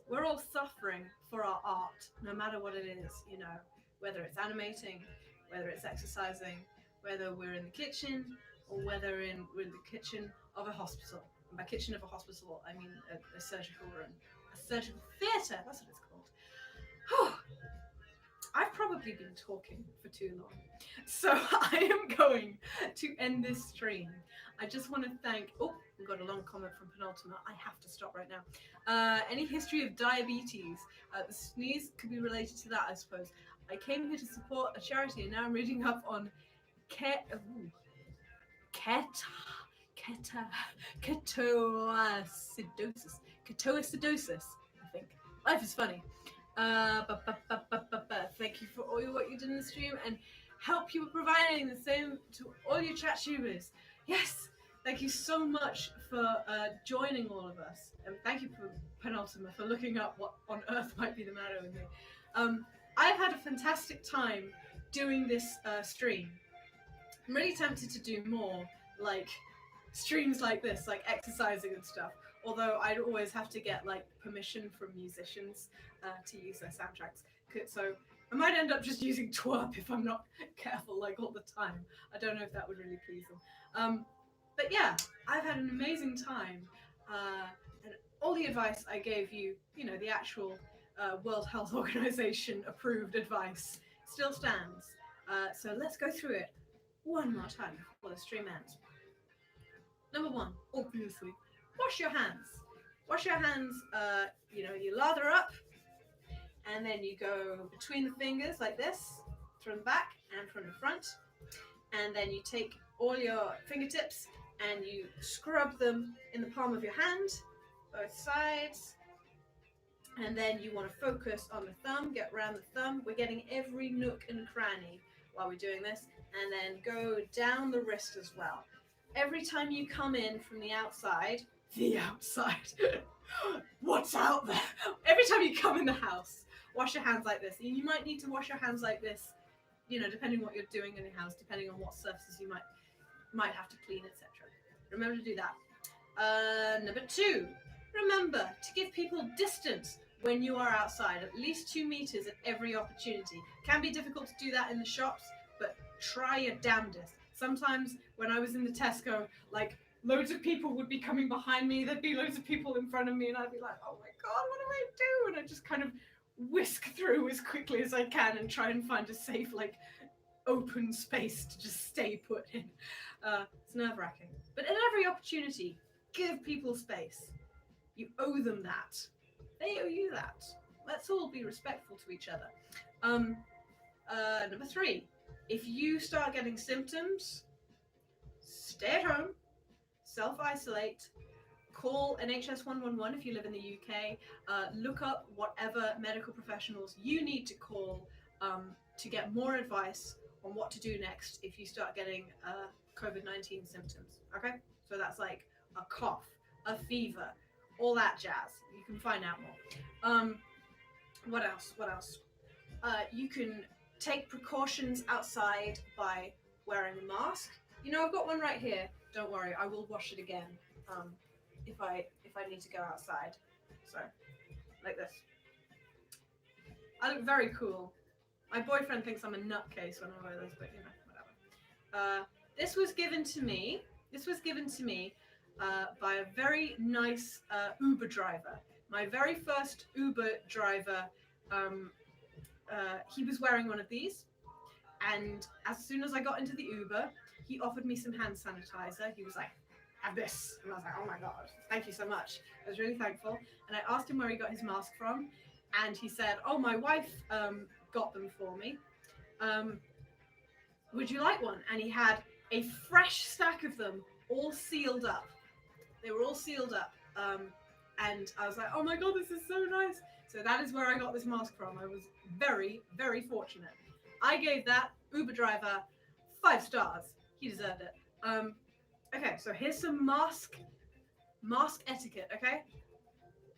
We're all suffering for our art, no matter what it is, you know, whether it's animating, whether it's exercising, whether we're in the kitchen, or whether we're in the kitchen of a hospital. And by kitchen of a hospital, I mean a surgical room, a surgical theatre, that's what it's called. I've probably been talking for too long, so I am going to end this stream. I just want to thank, oh, we've got a long comment from Penultima. I have to stop right now. Any history of diabetes? The sneeze could be related to that, I suppose. I came here to support a charity, and now I'm reading up on ketoacidosis, I think. Life is funny. Thank you for all what you did in the stream and help you providing the same to all your chat tubers. Yes, thank you so much for joining all of us, and thank you for Penultima for looking up what on earth might be the matter with me. I've had a fantastic time doing this stream. I'm really tempted to do more like streams like this, like exercising and stuff. Although I'd always have to get like permission from musicians to use their soundtracks. So I might end up just using TWRP if I'm not careful like all the time. I don't know if that would really please them. But yeah, I've had an amazing time. And all the advice I gave you, you know, the actual World Health Organization approved advice still stands. So let's go through it one more time before the stream ends. Number one, obviously, wash your hands. Wash your hands, you know, you lather up, and then you go between the fingers like this, from the back and from the front. And then you take all your fingertips and you scrub them in the palm of your hand, both sides. And then you want to focus on the thumb, get around the thumb. We're getting every nook and cranny while we're doing this. And then go down the wrist as well. Every time you come in from the outside, what's out there? Every time you come in the house, wash your hands like this. You might need to wash your hands like this, you know, depending on what you're doing in your house, depending on what surfaces you might have to clean, etc. Remember to do that. Number two, remember to give people distance when you are outside, at least 2 meters at every opportunity. Can be difficult to do that in the shops, but try your damnedest. Sometimes when I was in the Tesco, like loads of people would be coming behind me, there'd be loads of people in front of me, and I'd be like, oh my god, what do I do? And I just kind of whisk through as quickly as I can and try and find a safe, like, open space to just stay put in. It's nerve-wracking. But at every opportunity, give people space. You owe them that. They owe you that. Let's all be respectful to each other. Number three, if you start getting symptoms, stay at home, self-isolate, call NHS 111 if you live in the UK, look up whatever medical professionals you need to call to get more advice on what to do next if you start getting COVID-19 symptoms, okay? So that's like a cough, a fever, all that jazz. You can find out more. What else? You can take precautions outside by wearing a mask. You know, I've got one right here. Don't worry, I will wash it again if I need to go outside. So, like this. I look very cool. My boyfriend thinks I'm a nutcase when I wear this, but you know, whatever. This was given to me by a very nice Uber driver. My very first Uber driver, he was wearing one of these, and as soon as I got into the Uber, he offered me some hand sanitizer. He was like, have this. And I was like, oh my God, thank you so much. I was really thankful. And I asked him where he got his mask from, and he said, oh, my wife got them for me. Would you like one? And he had a fresh stack of them all sealed up. They were all sealed up. And I was like, oh my God, this is so nice. So that is where I got this mask from. I was very, very fortunate. I gave that Uber driver 5 stars. He deserved it. Okay, so here's some mask etiquette, okay?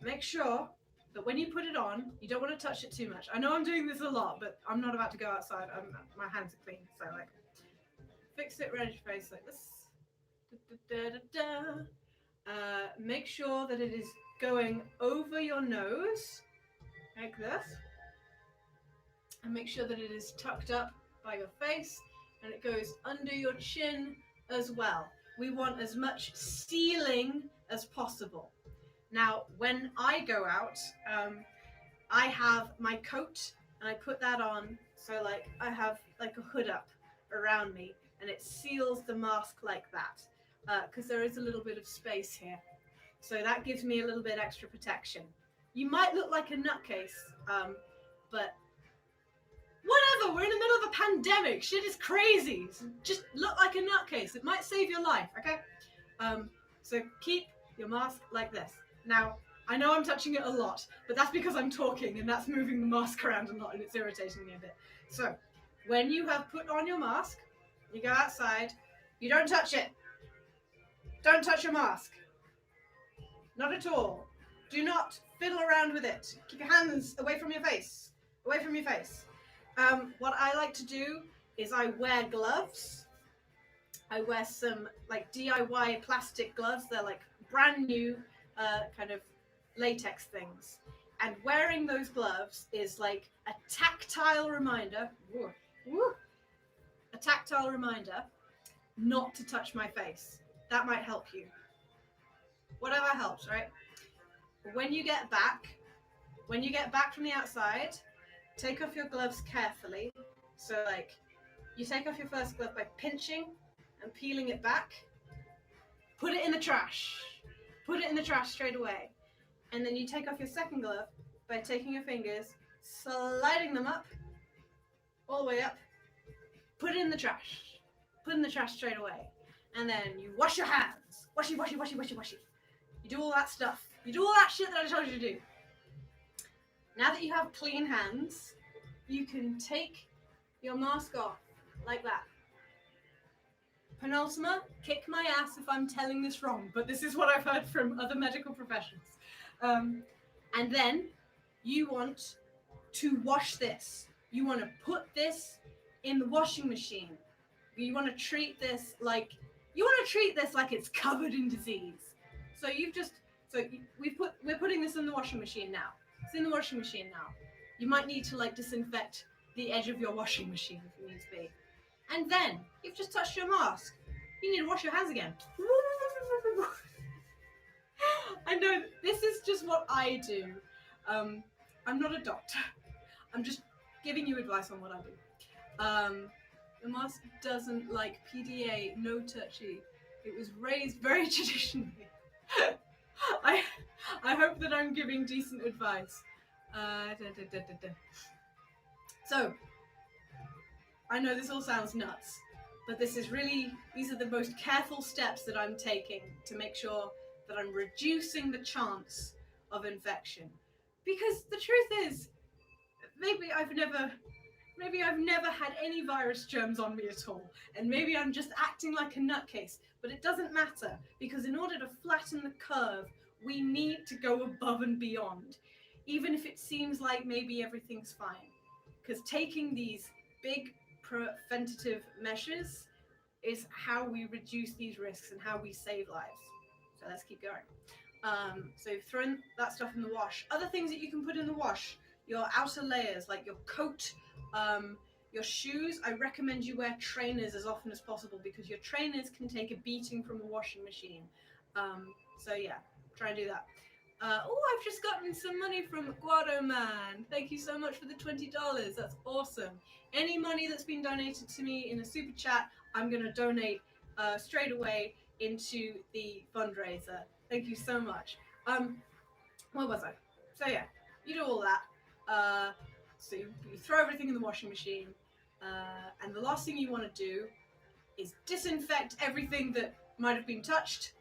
Make sure that when you put it on, you don't want to touch it too much. I know I'm doing this a lot, but I'm not about to go outside. My hands are clean, so like, fix it, ready your face like this. Make sure that it is going over your nose, like this. And make sure that it is tucked up by your face, and it goes under your chin as well. We want as much ceiling as possible. Now, when I go out, I have my coat, and I put that on, so like I have like a hood up around me, and it seals the mask like that, because there is a little bit of space here. So that gives me a little bit extra protection. You might look like a nutcase, but whatever, we're in the middle of a pandemic. Shit is crazy. Just look like a nutcase. It might save your life, okay? So keep your mask like this. Now, I know I'm touching it a lot, but that's because I'm talking and that's moving the mask around a lot and it's irritating me a bit. So, when you have put on your mask, you go outside, you don't touch it. Don't touch your mask. Not at all. Do not fiddle around with it. Keep your hands away from your face. Away from your face. What I like to do is I wear gloves. I wear some like DIY plastic gloves. They're like brand new kind of latex things. And wearing those gloves is like a tactile reminder, a tactile reminder not to touch my face. That might help you. Whatever helps, right? When you get back from the outside, take off your gloves carefully. So like, you take off your first glove by pinching and peeling it back. Put it in the trash. Put it in the trash straight away. And then you take off your second glove by taking your fingers, sliding them up, all the way up. Put it in the trash. Put it in the trash straight away. And then you wash your hands. Washy, washy, washy, washy, washy. You do all that stuff. You do all that shit that I told you to do. Now that you have clean hands, you can take your mask off like that. Penultima, kick my ass if I'm telling this wrong, but this is what I've heard from other medical professionals. And then you want to wash this. You want to put this in the washing machine. You want to treat this like it's covered in disease. So we're putting this in the washing machine now. It's in the washing machine now. You might need to like disinfect the edge of your washing machine if it needs to be. And then you've just touched your mask. You need to wash your hands again. I know this is just what I do. I'm not a doctor. I'm just giving you advice on what I do. The mask doesn't like PDA, no touchy. It was raised very traditionally. I hope that I'm giving decent advice. So, I know this all sounds nuts, but these are the most careful steps that I'm taking to make sure that I'm reducing the chance of infection. Because the truth is, maybe I've never had any virus germs on me at all, and maybe I'm just acting like a nutcase, but it doesn't matter, because in order to flatten the curve, we need to go above and beyond, even if it seems like maybe everything's fine. Because taking these big preventative measures is how we reduce these risks and how we save lives. So let's keep going. So you've thrown that stuff in the wash. Other things that you can put in the wash, your outer layers, like your coat, your shoes. I recommend you wear trainers as often as possible because your trainers can take a beating from a washing machine. So yeah, try and do that. Oh, I've just gotten some money from Guado Man. Thank you so much for the $20. That's awesome. Any money that's been donated to me in a super chat, I'm going to donate straight away into the fundraiser. Thank you so much. Where was I? So yeah, you do all that. So you throw everything in the washing machine. And the last thing you want to do is disinfect everything that might have been touched.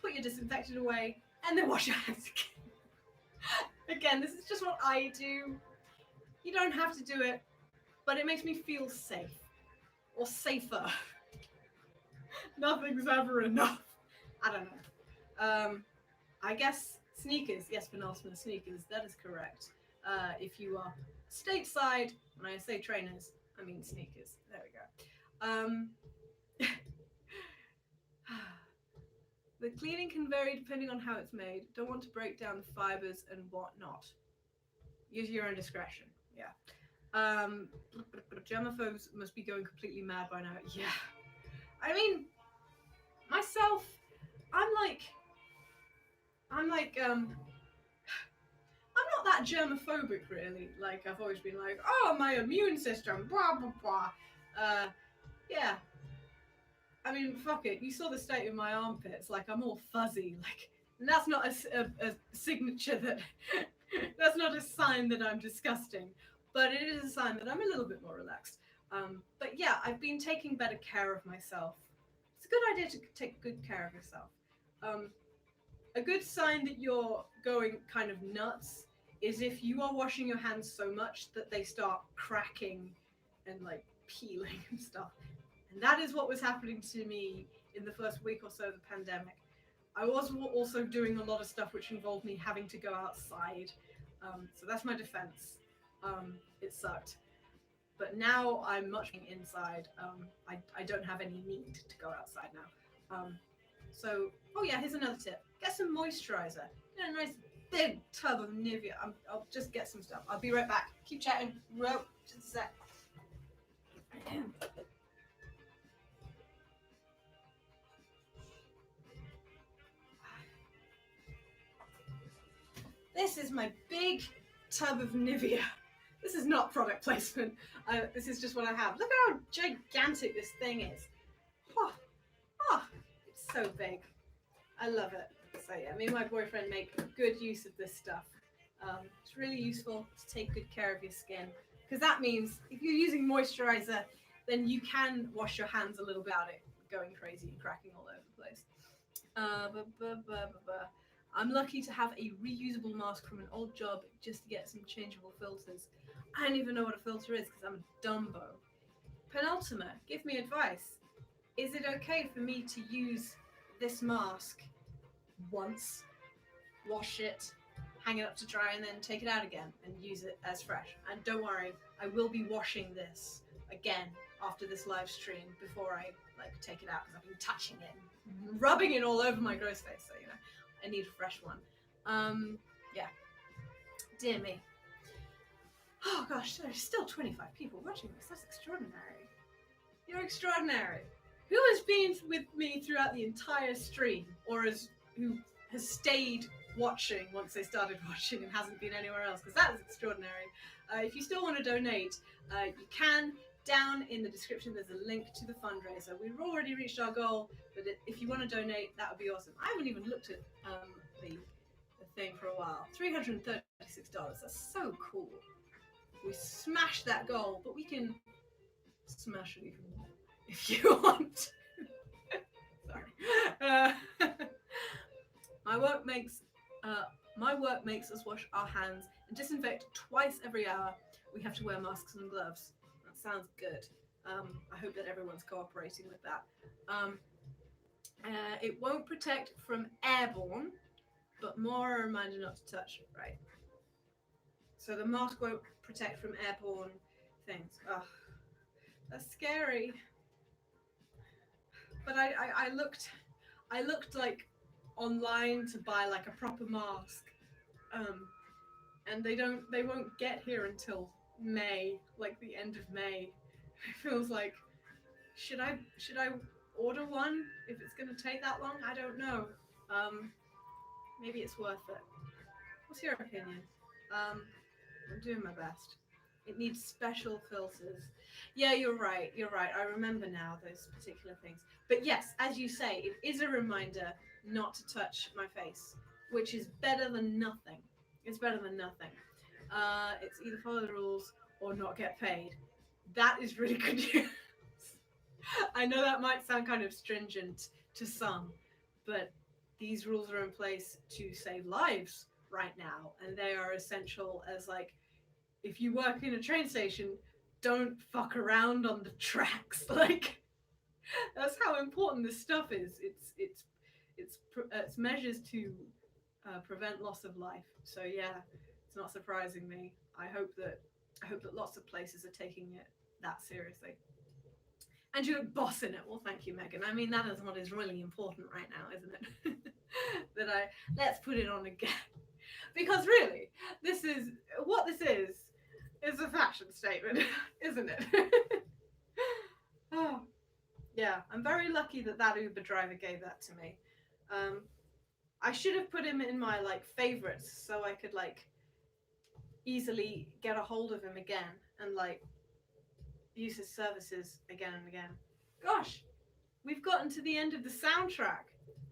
Put your disinfectant away. And then wash your hands again. Again, this is just what I do. You don't have to do it, but it makes me feel safe. Or safer. Nothing's ever enough. I don't know. I guess sneakers. Yes, penultimate sneakers. That is correct. If you are stateside, when I say trainers, I mean sneakers. There we go. The cleaning can vary depending on how it's made. Don't want to break down the fibers and whatnot. Use your own discretion. Yeah. Germaphobes must be going completely mad by now. Yeah. I mean, myself, I'm not that germophobic really. Like, I've always been like, oh, my immune system, blah blah blah. Yeah. I mean, fuck it. You saw the state of my armpits. Like, I'm all fuzzy. Like, and that's not a signature that. That's not a sign that I'm disgusting, but it is a sign that I'm a little bit more relaxed. But yeah, I've been taking better care of myself. It's a good idea to take good care of yourself. A good sign that you're going kind of nuts is if you are washing your hands so much that they start cracking and like peeling and stuff. And that is what was happening to me in the first week or so of the pandemic. I was also doing a lot of stuff which involved me having to go outside. So that's my defense. It sucked. But now I'm much more inside. I don't have any need to go outside now. So, oh yeah, here's another tip. Get some moisturizer. Get a nice big tub of Nivea. I'll just get some stuff. I'll be right back. Keep chatting. Whoa, just a sec. This is my big tub of Nivea. This is not product placement. This is just what I have. Look how gigantic this thing is. Oh, it's so big. I love it. So yeah, me and my boyfriend make good use of this stuff. It's really useful to take good care of your skin, because that means if you're using moisturizer, then you can wash your hands a little bit without it going crazy and cracking all over the place. I'm lucky to have a reusable mask from an old job just to get some changeable filters. I don't even know what a filter is because I'm a dumbo. Penultimate, give me advice. Is it okay for me to use this mask once, wash it, hang it up to dry, and then take it out again and use it as fresh? And don't worry, I will be washing this again after this live stream before I take it out, because I've been touching it and rubbing it all over my gross face, so you know I need a fresh one. Yeah, dear me. Oh gosh, there's still 25 people watching this. That's extraordinary. You're extraordinary. Who has been with me throughout the entire stream, or who has stayed watching once they started watching and hasn't been anywhere else? Because that is extraordinary. If you still want to donate, you can. Down in the description, there's a link to the fundraiser. We've already reached our goal, but if you want to donate, that would be awesome. I haven't even looked at the thing for a while. $336. That's so cool. We smashed that goal, but we can smash it even more if you want. Sorry. My work makes us wash our hands and disinfect twice every hour. We have to wear masks and gloves. Sounds good. I hope that everyone's cooperating with that. It won't protect from airborne, but more a reminder not to touch. Right. So the mask won't protect from airborne things. Ugh, that's scary. But I looked like online to buy like a proper mask, and they won't get here until May, like the end of May. It feels like, should I order one if it's gonna take that long? I don't know. Maybe it's worth it. What's your opinion? I'm doing my best. It needs special filters. Yeah, you're right. I remember now those particular things. But yes, as you say, it is a reminder not to touch my face, which is better than nothing. It's better than nothing. It's either follow the rules or not get paid. That is really good news. I know that might sound kind of stringent to some, but these rules are in place to save lives right now, and they are essential as, like, if you work in a train station, don't fuck around on the tracks. Like, that's how important this stuff is. It's measures to prevent loss of life. So yeah, it's not surprising me. I hope that lots of places are taking it that seriously. And you look boss in it. Well, thank you, Megan. I mean, that is what is really important right now, isn't it? Let's put it on again. Because really, this is a fashion statement, isn't it? Oh, yeah. I'm very lucky that Uber driver gave that to me. I should have put him in my favorites so I could easily get a hold of him again and use his services again and again. Gosh, we've gotten to the end of the soundtrack.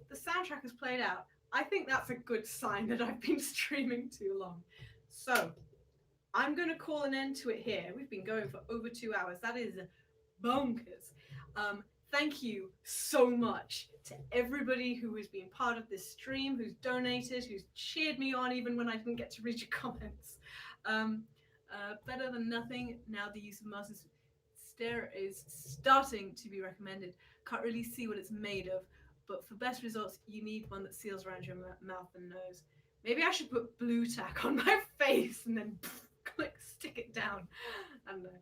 The soundtrack has played out. I think that's a good sign that I've been streaming too long. So I'm going to call an end to it here. We've been going for over 2 hours. That is bonkers. Thank you so much to everybody who has been part of this stream, who's donated, who's cheered me on even when I didn't get to read your comments. Better than nothing. Now the use of Mars's stare is starting to be recommended. Can't really see what it's made of, but for best results, you need one that seals around your mouth and nose. Maybe I should put blue tack on my face and then stick it down. I don't know.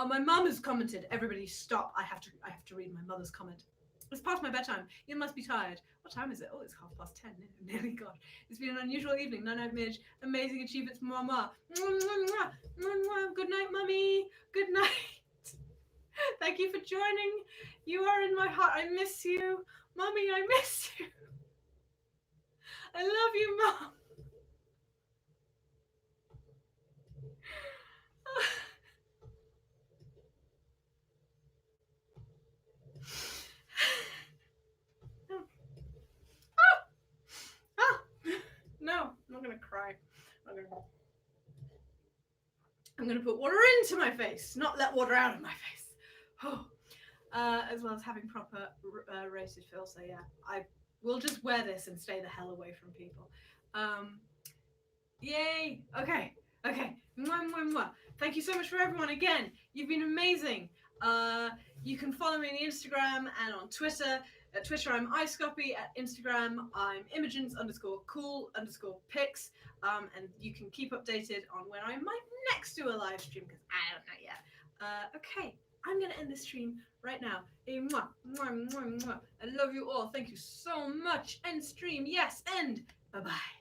My mum has commented, everybody stop, I have to read my mother's comment. It's past my bedtime. You must be tired. What time is it? Oh, it's 10:30. Nearly gosh. It's been an unusual evening. Night-night, Midge. Amazing achievements, mama. Good night, mummy. Good night. Thank you for joining. You are in my heart. I miss you. Mummy, I miss you. I love you, Mum. No, I'm not gonna cry. I'm gonna put water into my face, not let water out of my face. Oh. As well as having proper rated fill. So yeah, I will just wear this and stay the hell away from people. Yay! Okay. Mwah, mwah, mwah. Thank you so much for everyone again. You've been amazing. You can follow me on Instagram and on Twitter. At Twitter, I'm iScopy. At Instagram, I'm Imogens_cool_pics. And you can keep updated on when I might next do a live stream, because I don't know yet. Okay, I'm going to end this stream right now. Mwah, mwah, mwah, mwah. I love you all. Thank you so much. End stream. Yes, end. Bye-bye.